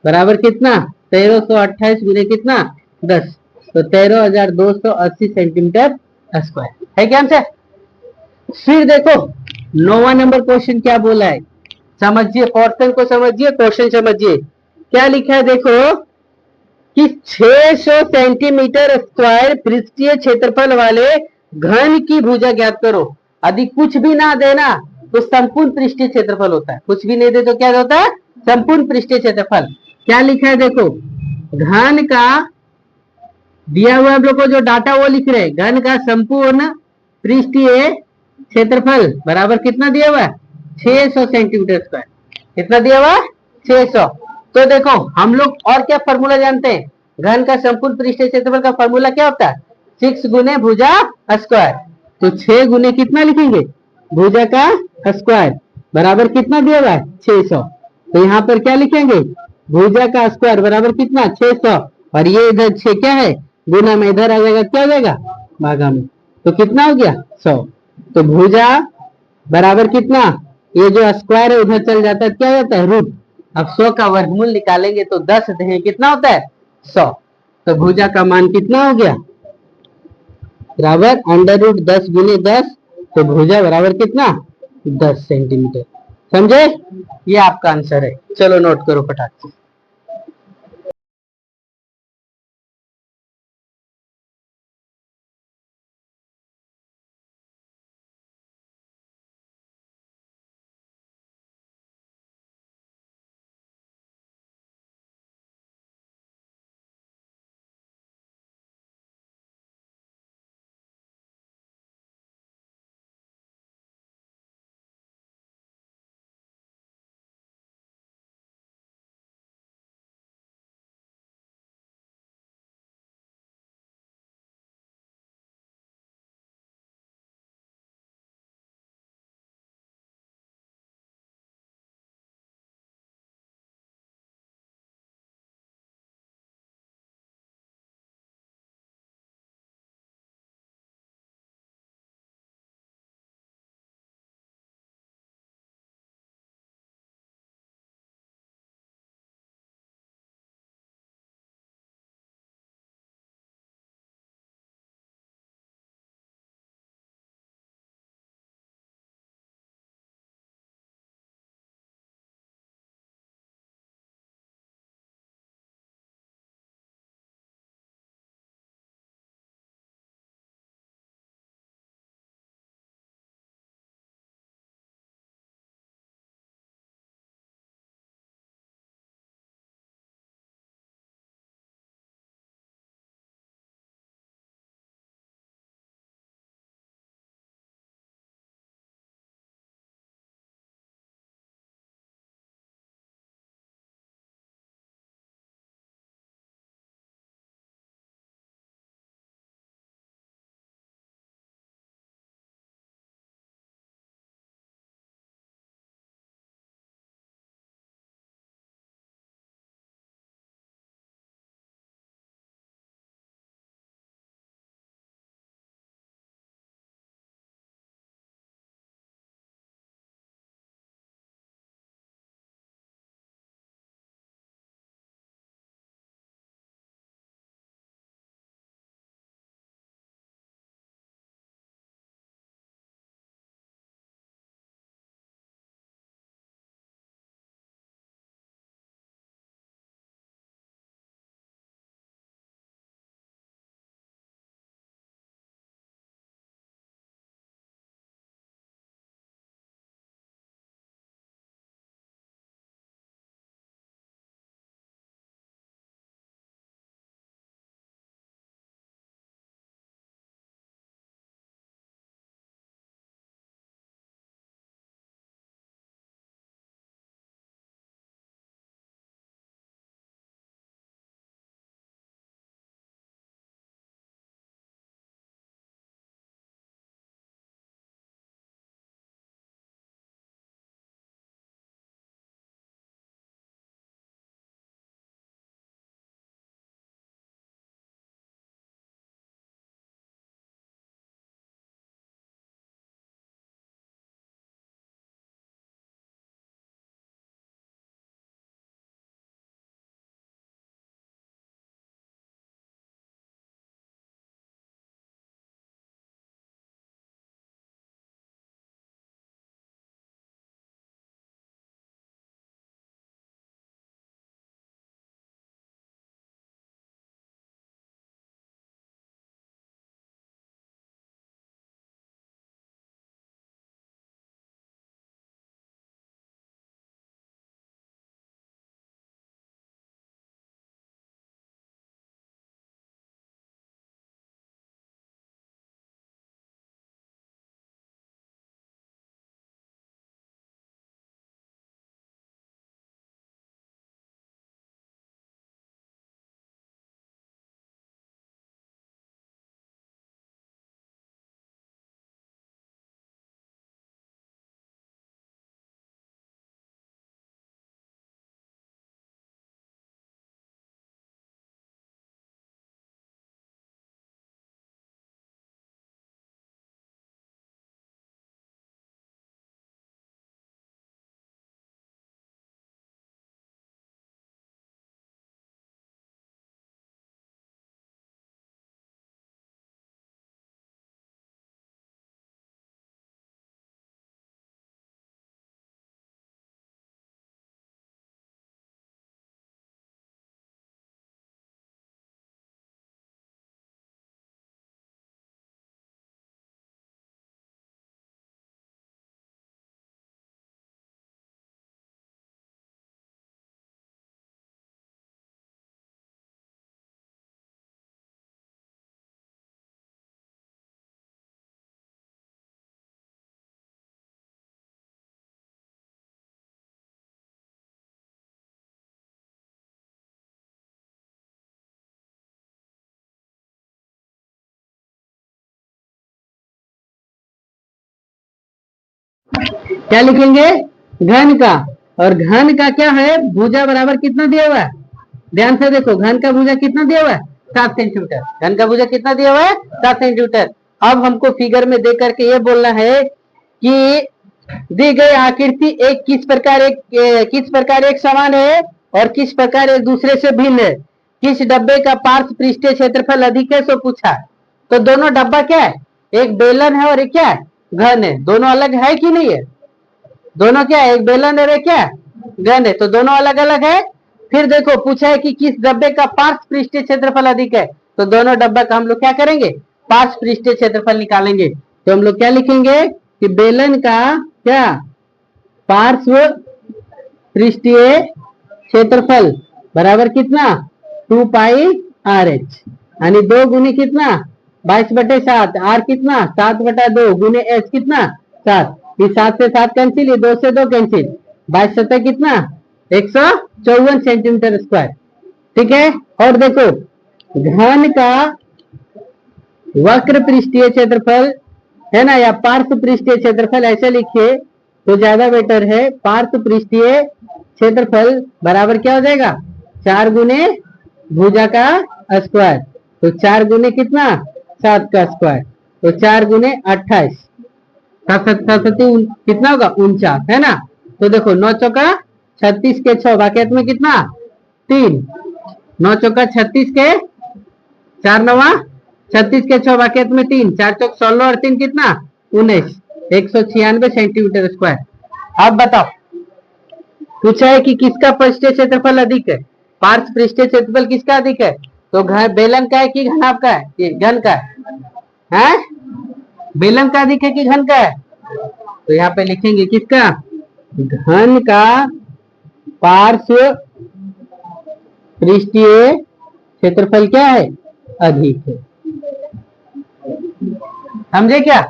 बराबर कितना, 1328 गुने कितना, 10, तो 13,280 सेंटीमीटर स्क्वायर है क्या आंसर। फिर देखो 9वां नंबर क्वेश्चन क्या बोला है, समझिए, पोर्शन को समझिए, क्वेश्चन समझिए। क्या लिखा है देखो कि 600 सेंटीमीटर स्क्वायर पृष्ठीय क्षेत्रफल वाले घन की भुजा ज्ञात करो। यदि कुछ भी ना देना तो संपूर्ण पृष्ठीय क्षेत्रफल होता है, कुछ भी नहीं दे तो क्या होता है, संपूर्ण पृष्ठीय क्षेत्रफल। क्या लिखा है देखो, घन का दिया हुआ, हम लोग को जो डाटा वो लिख रहे हैं, घन का संपूर्ण पृष्ठीय क्षेत्रफल बराबर कितना दिया हुआ है, 600 सेंटीमीटर स्क्वायर। कितना दिया हुआ है, 600। तो देखो हम लोग और क्या फॉर्मूला जानते हैं, घन का संपूर्ण पृष्ठीय क्षेत्रफल का फॉर्मूला क्या होता है, 6 गुने भुजा स्क्वायर। तो 6 गुने कितना लिखेंगे, भुजा का स्क्वायर बराबर कितना दिया हुआ है, 600। तो यहाँ पर क्या लिखेंगे, भुजा का स्क्वायर बराबर कितना, 600, और ये इधर 6 क्या है, गुना में इधर आ जाएगा, क्या हो जाएगा, भागा में। तो कितना हो गया, 100। तो भुजा बराबर कितना, ये जो स्क्वायर है उधर चल जाता है, क्या हो जाता है, रूट। अब 100 का वर्गमूल निकालेंगे तो 10 दें, कितना होता है, 100। तो भुजा का मान कितना हो गया, बराबर √10 गुने 10। तो भुजा बराबर कितना, 10 सेंटीमीटर। समझे, ये आपका आंसर है। चलो नोट करो फटाक से। क्या लिखेंगे? घन का। और घन का क्या है? भुजा बराबर कितना दिया हुआ है? ध्यान से देखो, घन का भुजा कितना दिया हुआ है? 7 सेंटीमीटर। घन का भुजा कितना दिया हुआ है? 7 सेंटीमीटर। अब हमको फिगर में देख करके ये बोलना है कि दी गई आकृति एक किस प्रकार एक समान है और किस प्रकार एक दूसरे से भिन्न है। किस डब्बे का पार्श्व पृष्ठीय क्षेत्रफल अधिक है, सो पूछा। तो दोनों डब्बा क्या है? एक बेलन है और एक क्या है? घन है। दोनों अलग है कि नहीं है? दोनों क्या है? एक बेलन है और एक क्या है? घन है। तो दोनों अलग अलग है। फिर देखो पूछा है कि किस डब्बे का पार्श्व पृष्ठीय क्षेत्रफल अधिक है। तो दोनों डब्बा का हम लोग क्या करेंगे? पार्श्व पृष्ठीय क्षेत्रफल निकालेंगे। तो हम लोग क्या लिखेंगे कि बेलन का क्या पार्श्व पृष्ठीय क्षेत्रफल बराबर कितना? 2πRH, यानी 2 गुने कितना? 22/7। आर कितना? 7/2 गुने एच कितना? 7। इस 7 से 7 कैंसिल, ये 2 से 2 कैंसिल। 22 कितना? 154 सेंटीमीटर स्क्वायर। ठीक है। और देखो घन का वक्र पृष्ठीय क्षेत्रफल है ना, या पार्श्व पृष्ठीय क्षेत्रफल ऐसे लिखिए तो ज्यादा बेटर है। पार्श्व पृष्ठीय क्षेत्रफल बराबर क्या हो जाएगा? 4 गुने भुजा का स्क्वायर। तो 4 गुने कितना? 7 का स्क्वायर। तो 4 गुने 28, कितना होगा? 49, है ना। तो देखो 9 चौका 36 के 6 वाकई में कितना? 3। 9 चौका 36 के 4 नवा 36 के 6 वाकई में 3। 4 चौक 16 और 3 कितना? 19। 196 सेंटीमीटर स्क्वायर। अब बताओ पूछा है कि किसका पृष्ठीय क्षेत्रफल अधिक है? पार्श्व पृष्ठीय क्षेत्रफल किसका अधिक है? तो बेलन का है कि घनाभ का है? ये घन का है। बेलन का अधिक है कि घन का है? तो यहाँ पे लिखेंगे किसका? घन का पार्श्व पृष्ठीय क्षेत्रफल क्या है? अधिक है। समझे क्या?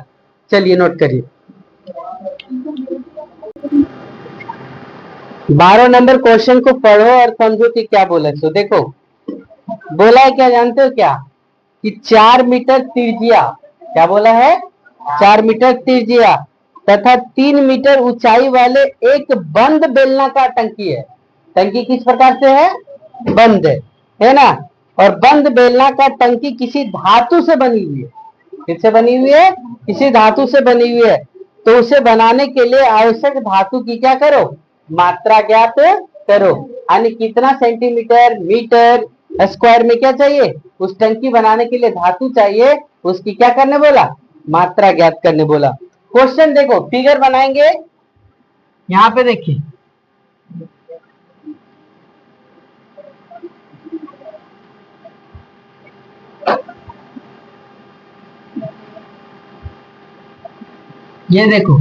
चलिए नोट करिए। 12 नंबर क्वेश्चन को पढ़ो और समझो कि क्या बोला। तो देखो बोला है क्या, जानते हो क्या? कि 4 मीटर त्रिज्या, क्या बोला है? 4 मीटर त्रिज्या तथा 3 मीटर ऊंचाई वाले एक बंद बेलनाकार टंकी है। टंकी किस प्रकार से है? बंद है ना। और बंद बेलनाकार टंकी किसी धातु से बनी हुई है। किससे बनी हुई है? किसी धातु से बनी हुई है। तो उसे बनाने के लिए आवश्यक धातु की क्या करो? मात्रा ज्ञात करो। यानी कितना सेंटीमीटर मीटर स्क्वायर में क्या चाहिए? उस टंकी बनाने के लिए धातु चाहिए, उसकी क्या करने बोला? मात्रा ज्ञात करने बोला। क्वेश्चन देखो, फिगर बनाएंगे। यहाँ पे देखिए ये देखो,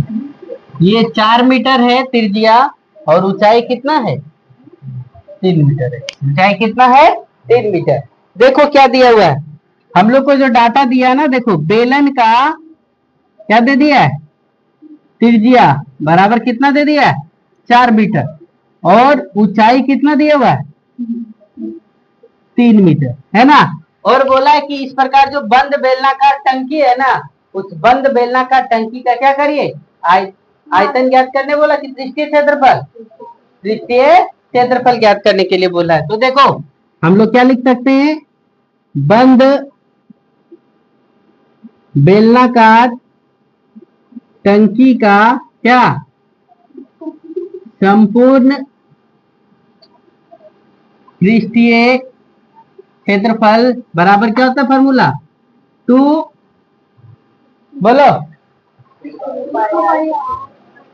ये 4 मीटर है त्रिज्या और ऊंचाई कितना है? 3 मीटर है। ऊंचाई कितना है? 3 मीटर। देखो क्या दिया हुआ है हम लोग को, जो डाटा दिया ना, देखो बेलन का क्या दे दिया है? त्रिज्या बराबर कितना दे दिया है? 4 मीटर। और ऊंचाई कितना दिया हुआ है? 3 मीटर, है ना। और बोला है कि इस प्रकार जो बंद बेलनाकार टंकी है ना, उस बंद बेलनाकार टंकी का क्या करिए? आयतन ज्ञात करने बोला कि पृष्ठीय क्षेत्रफल? पृष्ठीय क्षेत्रफल ज्ञात करने के लिए बोला है। तो देखो हम लोग क्या लिख सकते हैं? बंद बेलनाकार टंकी का क्या संपूर्ण पृष्ठीय क्षेत्रफल बराबर क्या होता है? फॉर्मूला 2, बोलो,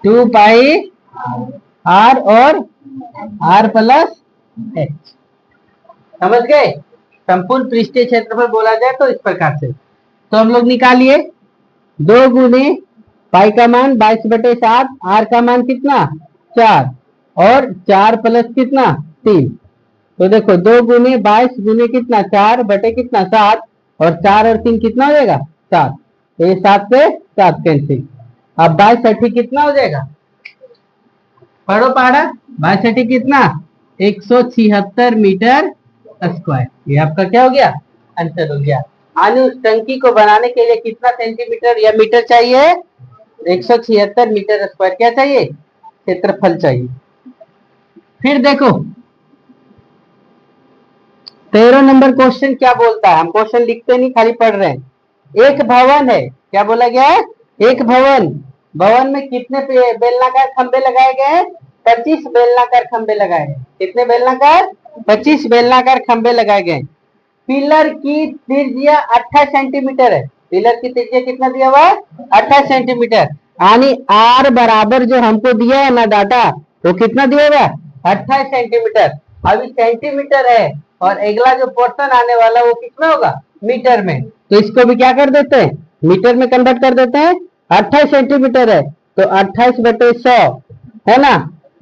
2πr और r प्लस h। समझ गए? संपूर्ण पृष्ठीय क्षेत्रफल बोला जाए तो इस प्रकार से। तो हम लोग निकालिए 2 गुने पाई का मान 22/7, आर का मान कितना? 4, और 4 प्लस कितना? 3। तो देखो 2 गुने 22 गुने कितना? 4 बटे कितना? 7। और 4 और 3 कितना हो जाएगा? 7। तो ये 7 से 7 कैंसिल। अब 22 अठी कितना हो जाएगा? पढ़ो पढ़ा। 22 अठी कितना? 176 मीटर स्क्वायर। ये आपका क्या हो गया? आंसर हो गया। यानी उस टंकी को बनाने के लिए कितना सेंटीमीटर या मीटर चाहिए? 176 मीटर स्क्वायर क्या चाहिए, क्षेत्रफल चाहिए। फिर देखो 13 नंबर क्वेश्चन क्या बोलता है, हम क्वेश्चन लिखते नहीं खाली पढ़ रहे हैं। एक भवन है, क्या बोला गया है, एक भवन, भवन में कितने बेलनाकार खंबे लगाए गए हैं, 25 बेलनाकार खंबे लगाए गए। कितने बेलनाकार, 25 बेलनाकार खंबे लगाए गए। पिलर की त्रिज्या 28 सेंटीमीटर है, पिलर की त्रिज्या कितना दिया हुआ है, 28 सेंटीमीटर। यानी आर बराबर जो हमको दिया है ना डाटा, वो कितना दिया हुआ है, 28 सेंटीमीटर। अभी सेंटीमीटर है और अगला जो पोर्शन आने वाला वो कितना होगा, मीटर में। तो इसको भी क्या कर देते हैं, मीटर में कन्वर्ट कर देते हैं। 28 सेंटीमीटर है तो 28/100 है ना,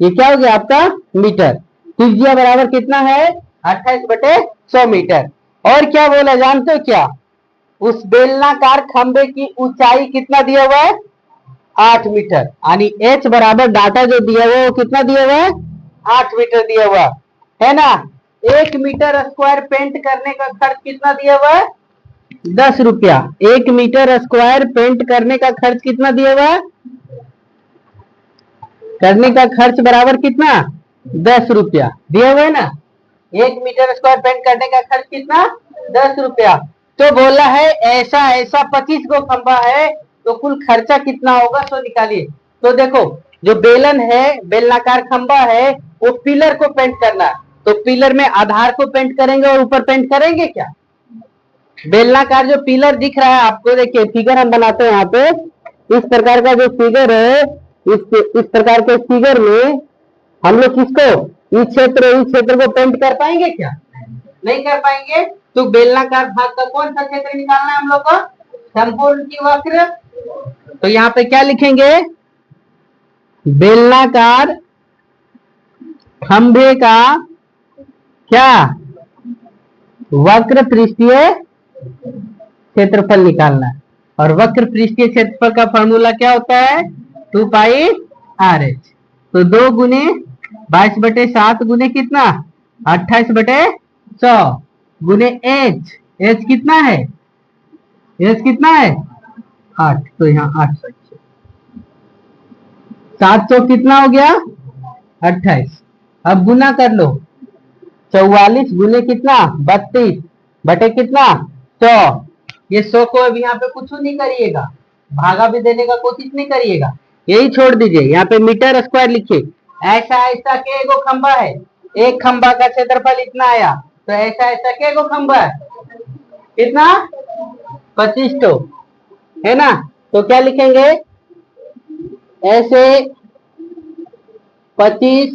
ये क्या हो गया आपका मीटर। त्रिज्या बराबर कितना है, 28/100 मीटर। और क्या बोला जानते हो क्या, उस बेलनाकार खंबे की ऊंचाई कितना दिया हुआ है, 8 मीटर। यानी एच बराबर डाटा जो दिया हुआ है वो कितना दिया हुआ है, 8 मीटर दिया हुआ है ना। 1 मीटर स्क्वायर पेंट करने का खर्च कितना दिया हुआ है, 10 रुपया। 1 मीटर स्क्वायर पेंट करने का खर्च कितना दिया हुआ है, करने का खर्च बराबर कितना, 10 रुपया दिया हुआ है ना। 1 मीटर स्क्वायर पेंट करने का खर्च कितना, 10 रुपया। तो बोला है ऐसा ऐसा 25 गो खंबा है तो कुल खर्चा कितना होगा, सो निकालिए। तो देखो जो बेलन है, बेलनाकार खंबा है, वो पिलर को पेंट करना है। तो पिलर में आधार को पेंट करेंगे और ऊपर पेंट करेंगे क्या, बेलनाकार जो पिलर दिख रहा है आपको, देखिए फिगर हम बनाते हैं यहाँ पे, इस प्रकार का जो फिगर है, इस प्रकार के फिगर में हम लोग किसको, इस क्षेत्र को पेंट कर पाएंगे क्या, नहीं कर पाएंगे। तो बेलनाकार भाग का कौन सा क्षेत्र निकालना है हम लोग को, संपूर्ण की वक्र। तो यहाँ पे क्या लिखेंगे, बेलनाकार खंभे का क्या, वक्र पृष्ठीय क्षेत्रफल निकालना है। और वक्र पृष्ठीय क्षेत्रफल का फॉर्मूला क्या होता है, 2πr/h। तो 2 गुने 22/7 गुने कितना, 28/100 गुने एच, एच कितना है, एच कितना है 8। तो यहाँ 8 700 कितना हो गया 28। अब गुना कर लो, 44 गुने कितना 32 बटे कितना 100। ये 100 को अब यहाँ पे कुछ नहीं करिएगा, भागा भी देने का कोशिश नहीं करिएगा, यही छोड़ दीजिए। यहाँ पे मीटर स्क्वायर लिखिए। ऐसा ऐसा के गो खंबा है, एक खंबा का क्षेत्रफल इतना आया, तो ऐसा ऐसा के गो खंबा है, कितना 25 तो है ना। तो क्या लिखेंगे, ऐसे 25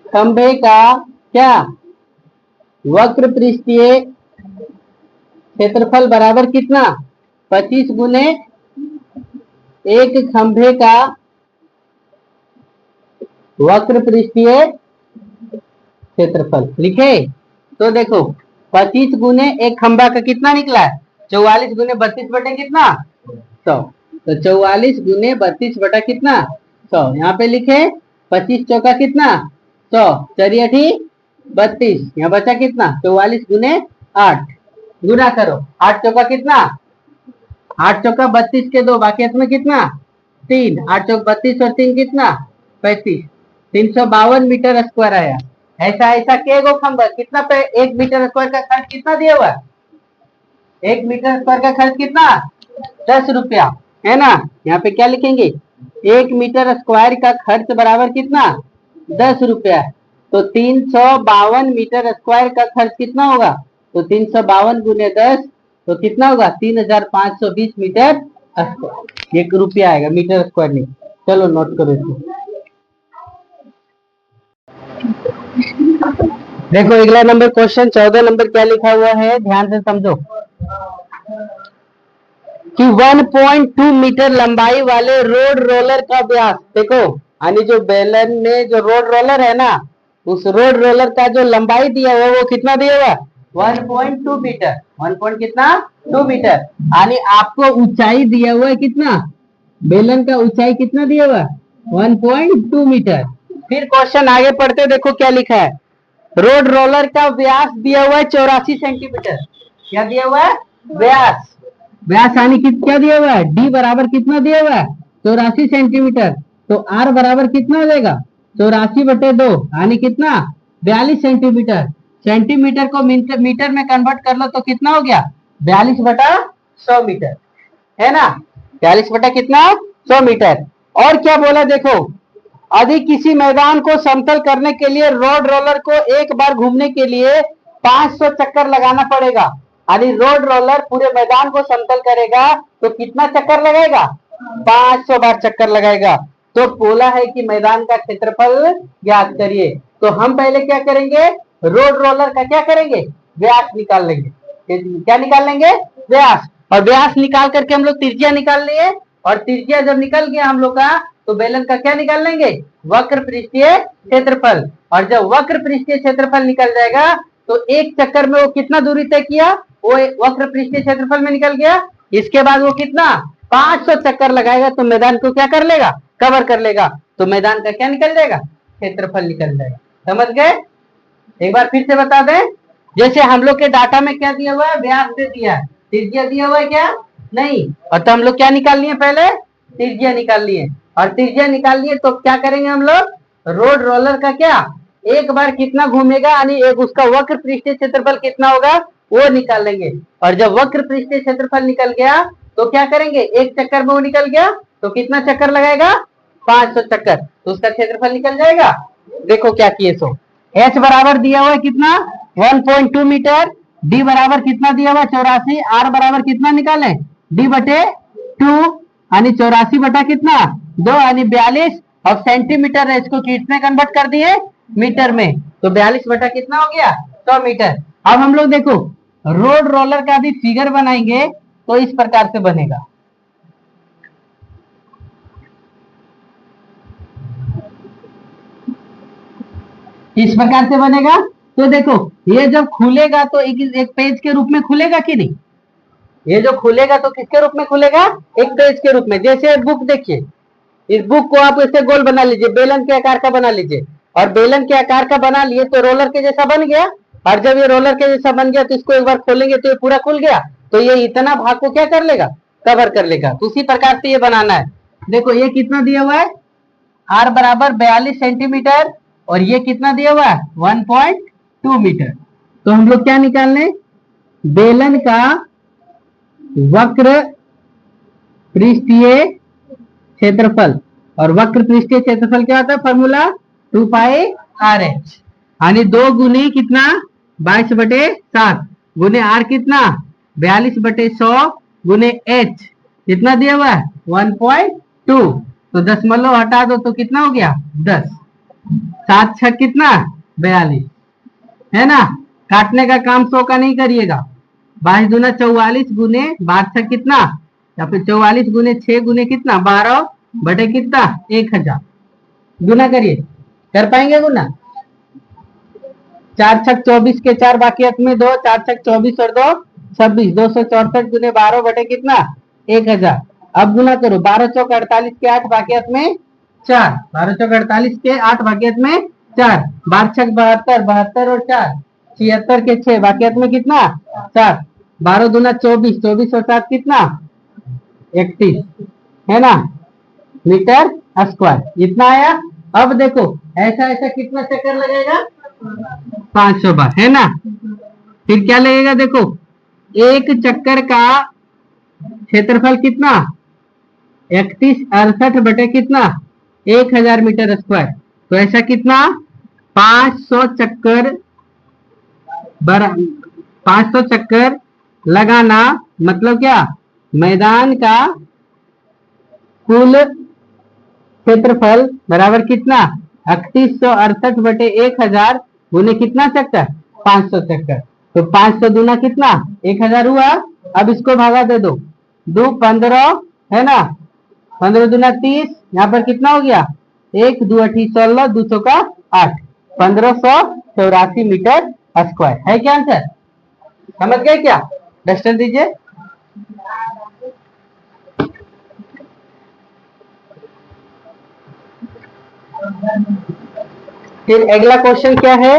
खंबे का क्या, वक्र पृष्ठीय क्षेत्रफल बराबर कितना, 25 गुने एक खंभे का वक्र पृष्ठीय क्षेत्रफल लिखे। तो देखो 25 गुने एक खंभा का कितना निकला है, 44 गुने 32 बटे कितना 100। तो 44 गुने 32 बटा कितना 100, यहाँ पे लिखे 25 चौका कितना 100, 4 32, यहाँ बचा कितना 44 गुने 8, गुना करो 8 चौका कितना, 8 चौका 32 के 2, बाकी इसमें कितना 3, 8 चौक 32 और 3 कितना 35, 352 मीटर स्क्वायर आया। ऐसा ऐसा के गो खंबा कितना पे, 1 मीटर स्क्वायर का खर्च कितना दिया हुआ है, 1 मीटर स्क्वायर का खर्च कितना 10 रुपया है ना। यहाँ पे क्या लिखेंगे, 1 मीटर स्क्वायर का खर्च बराबर कितना 10 रुपया। तो 352 मीटर स्क्वायर का खर्च कितना होगा, तो 352 गुने 10 तो कितना होगा 3520 मीटर स्क्वायर। 1 रुपया आएगा मीटर स्क्वायर नहीं। चलो नोट करो इसको। देखो अगला नंबर क्वेश्चन 14 नंबर क्या लिखा हुआ है, ध्यान से समझो कि 1.2 मीटर लंबाई वाले रोड रोलर का व्यास, देखो यानी जो बेलन में जो रोड रोलर है ना, उस रोड रोलर का जो लंबाई दिया हुआ वो कितना दिया हुआ 1.2 मीटर, 1 कितना 2 मीटर। यानी आपको ऊंचाई दिया हुआ है कितना, बेलन का ऊंचाई कितना दिया हुआ 1.2 मीटर। फिर क्वेश्चन आगे पढ़ते देखो क्या लिखा है, रोड रोलर का व्यास दिया हुआ है 84 सेंटीमीटर। क्या दिया हुआ है व्यास, व्यास यानी क्या दिया हुआ है, डी बराबर कितना दिया हुआ है 84 सेंटीमीटर। तो आर बराबर कितना हो जाएगा 84/2 यानी कितना 42 सेंटीमीटर। सेंटीमीटर को मीटर में कन्वर्ट कर लो तो कितना हो गया 42/100 मीटर, है ना। 42 बटा कितना 100 मीटर। और क्या बोला देखो, यदि किसी मैदान को समतल करने के लिए रोड रोलर को एक बार घूमने के लिए 500 चक्कर लगाना पड़ेगा। यदि रोड रोलर पूरे मैदान को समतल करेगा तो कितना चक्कर लगाएगा 500 बार चक्कर लगाएगा। तो बोला है कि मैदान का क्षेत्रफल ज्ञात करिए। तो हम पहले क्या करेंगे, रोड रोलर का क्या करेंगे व्यास निकाल लेंगे। क्या निकाल लेंगे व्यास, और व्यास निकाल करके हम लोग त्रिज्या निकाल लिए, और त्रिज्या जब निकल गया हम लोग का तो बेलन का क्या निकाल लेंगे वक्र पृष्ठीय क्षेत्रफल। और जब वक्र पृष्ठीय क्षेत्रफल निकल जाएगा तो एक चक्कर में वो कितना दूरी तय किया वो वक्र पृष्ठीय क्षेत्रफल में निकल गया। इसके बाद वो कितना 500 चक्कर लगाएगा तो मैदान को क्या कर लेगा कवर कर लेगा। तो मैदान का क्या निकल जाएगा क्षेत्रफल निकल जाएगा। समझ गए। एक बार फिर से बता दें, जैसे हम लोग के डाटा में क्या दिया हुआ है व्यास से दिया है, त्रिज्या दिया हुआ है क्या नहीं। और तो हम लोग क्या निकाल लिए पहले त्रिज्या निकाल लिए, और त्रिज्या निकाल लिए तो क्या करेंगे हम लोग रोड रोलर का क्या एक बार कितना घूमेगा यानी एक उसका वक्र पृष्ठीय क्षेत्रफल कितना होगा वो निकाल लेंगे। और जब वक्र पृष्ठीय क्षेत्रफल निकल गया तो क्या करेंगे एक चक्कर में वो निकल गया तो कितना चक्कर लगाएगा 500 चक्कर, तो उसका क्षेत्रफल निकल जाएगा। देखो क्या किए सो एच बराबर दिया हुआ है कितना 1.2 मीटर, डी बराबर कितना दिया हुआ 84, आर बराबर कितना निकाले डी बटे 2 यानी 84 बटा कितना 2 यानी 42, और सेंटीमीटर है इसको कितने कन्वर्ट कर दिए मीटर में, तो 42 बटा कितना हो गया 100 मीटर। अब हम लोग देखो रोड रोलर का भी फिगर बनाएंगे तो इस प्रकार से बनेगा। इस प्रकार से बनेगा। तो देखो ये जब खुलेगा तो एक पेज के रूप में खुलेगा कि नहीं, ये जो खुलेगा तो किसके रूप में खुलेगा एक पेज के रूप में। जैसे बुक देखिए, इस बुक को आप ऐसे गोल बना लीजिए, बेलन के आकार का बना लीजिए, और बेलन के आकार का बना लिए तो रोलर के जैसा बन गया। और जब ये रोलर के जैसा बन गया तो इसको एक बार खोलेंगे तो ये पूरा खुल गया, तो ये इतना भाग को क्या कर लेगा कवर कर लेगा। तो उसी प्रकार से ये बनाना है। देखो ये कितना दिया हुआ है आर बराबर 42 सेंटीमीटर, और ये कितना दिया हुआ है 1.2 मीटर। तो हम लोग क्या निकालने बेलन का वक्र पृष्ठीय क्षेत्रफल, और वक्र पृष्ठीय क्षेत्रफल क्या होता है फॉर्मूला 2πr/h यानी 2 गुनी कितना 22/7 गुने आर कितना 42/100 गुने h कितना दिया हुआ है 1.2, तो दशमलव हटा दो तो कितना हो गया 10, 7 6 कितना 42, है ना। काटने का काम 100 का नहीं करिएगा, 22 दूना 44 गुने 12 कितना, या फिर 44 गुने 6 गुने कितना 12 बटे कितना 1000 गुना करिए, कर पाएंगे गुना। 4 6 24 के 4 बाकी में 2, 4 6 24 और 2 26, 264 गुने 12 बटे कितना 1000। अब गुना करो 12 चौक 48 के 8 बाकी में 4, 12 चौक 48 के 8 बाकी में 4, 12 छक 72, 72 और 4 76 के 6 बाकी में कितना 4, 12 दूना 24, 24 और 7 कितना 31, है ना मीटर स्क्वायर इतना आया। अब देखो ऐसा ऐसा कितना चक्कर लगेगा 500 बार, है ना। फिर क्या लगेगा देखो एक चक्कर का क्षेत्रफल कितना 3168 बटे कितना 1000 मीटर स्क्वायर। तो ऐसा कितना 500 चक्कर 500 चक्कर लगाना, मतलब क्या मैदान का कुल क्षेत्रफल बराबर कितना 3168 बटे 1000 गुने कितना चक्कर 500 चक्कर। तो 500 दूना कितना 1000 हुआ। अब इसको भागा दे दो 2 15, है ना, 15 दूना 30, यहाँ पर कितना हो गया 1 2 8 16, 200 का 8, 1584 मीटर स्क्वायर है क्या आंसर। समझ गए क्या, डस्टर दीजिए। फिर अगला क्वेश्चन क्या है,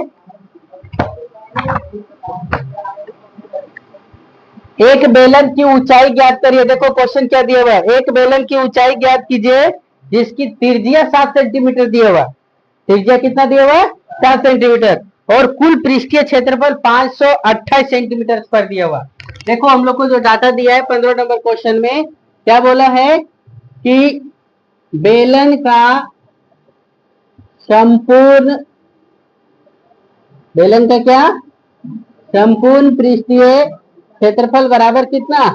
एक बेलन की ऊंचाई ज्ञात करिए। देखो क्वेश्चन क्या दिया हुआ है, एक बेलन की ऊंचाई ज्ञात कीजिए जिसकी त्रिज्या 7 सेंटीमीटर दिया हुआ। त्रिज्या कितना दिया हुआ है? 7 सेंटीमीटर। और कुल पृष्ठीय क्षेत्रफल 528 सेंटीमीटर पर दिया हुआ। देखो हम लोग को जो डाटा दिया है 15 नंबर क्वेश्चन में क्या बोला है कि बेलन का संपूर्ण, बेलन का क्या, संपूर्ण पृष्ठीय क्षेत्रफल बराबर कितना?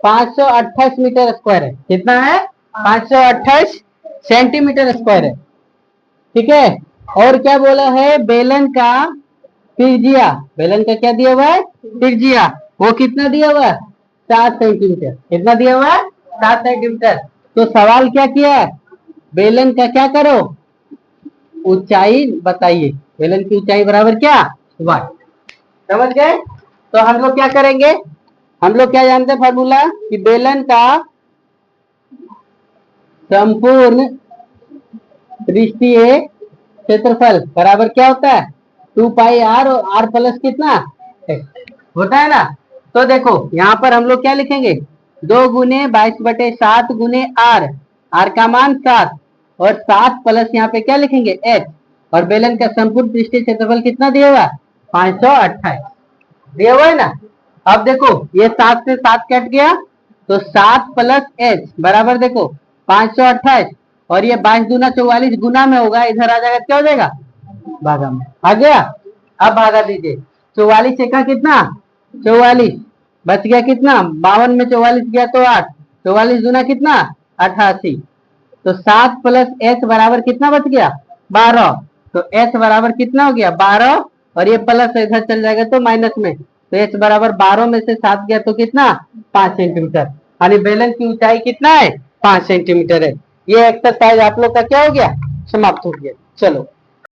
528 मीटर स्क्वायर है। कितना है? 528 सेंटीमीटर स्क्वायर है। ठीक है। और क्या बोला है, बेलन का त्रिज्या, बेलन का क्या दिया हुआ है? त्रिज्या, वो कितना दिया हुआ है? 7 सेंटीमीटर। कितना दिया हुआ है? 7 सेंटीमीटर। तो सवाल क्या किया है, बेलन का क्या करो, ऊंचाई बताइए। बेलन की ऊंचाई बराबर क्या? y। समझ गए? तो हम लोग क्या करेंगे, हम लोग क्या जानते हैं फॉर्मूला कि बेलन का संपूर्ण पृष्ठीय क्षेत्रफल बराबर क्या होता है? 2 पाई आर, और आर प्लस कितना होता है ना। तो देखो यहाँ पर हम लोग क्या लिखेंगे, 2 गुने 22/7 गुने आर, आर का मान 7, और 7 प्लस यहाँ पे क्या लिखेंगे एच। और बेलन का संपूर्ण पृष्ठीय क्षेत्रफल कितना दिया हुआ? 528 दिया हुआ है ना। अब देखो ये 7 से 7 कट गया, तो 7 प्लस एच बराबर देखो 528, और ये 22 दूना 44 गुना में होगा, इधर आ जाएगा, क्या हो जाएगा? भागा में आ गया। अब भागा दीजिए, 44 का कितना? 44, बच गया कितना? 52 में 44 गया तो 8, 44 दूना कितना? 88। तो 7 प्लस एच बराबर कितना बच गया? 12। तो एच बराबर कितना हो गया? 12, और ये प्लस इधर चल जाएगा तो माइनस में, तो एच बराबर 12 में से 7 गया तो कितना? 5 सेंटीमीटर। यानी बेलन की ऊंचाई कितना है? 5 सेंटीमीटर है। ये एक्सरसाइज आप लोग का क्या हो गया? समाप्त हो गया। चलो।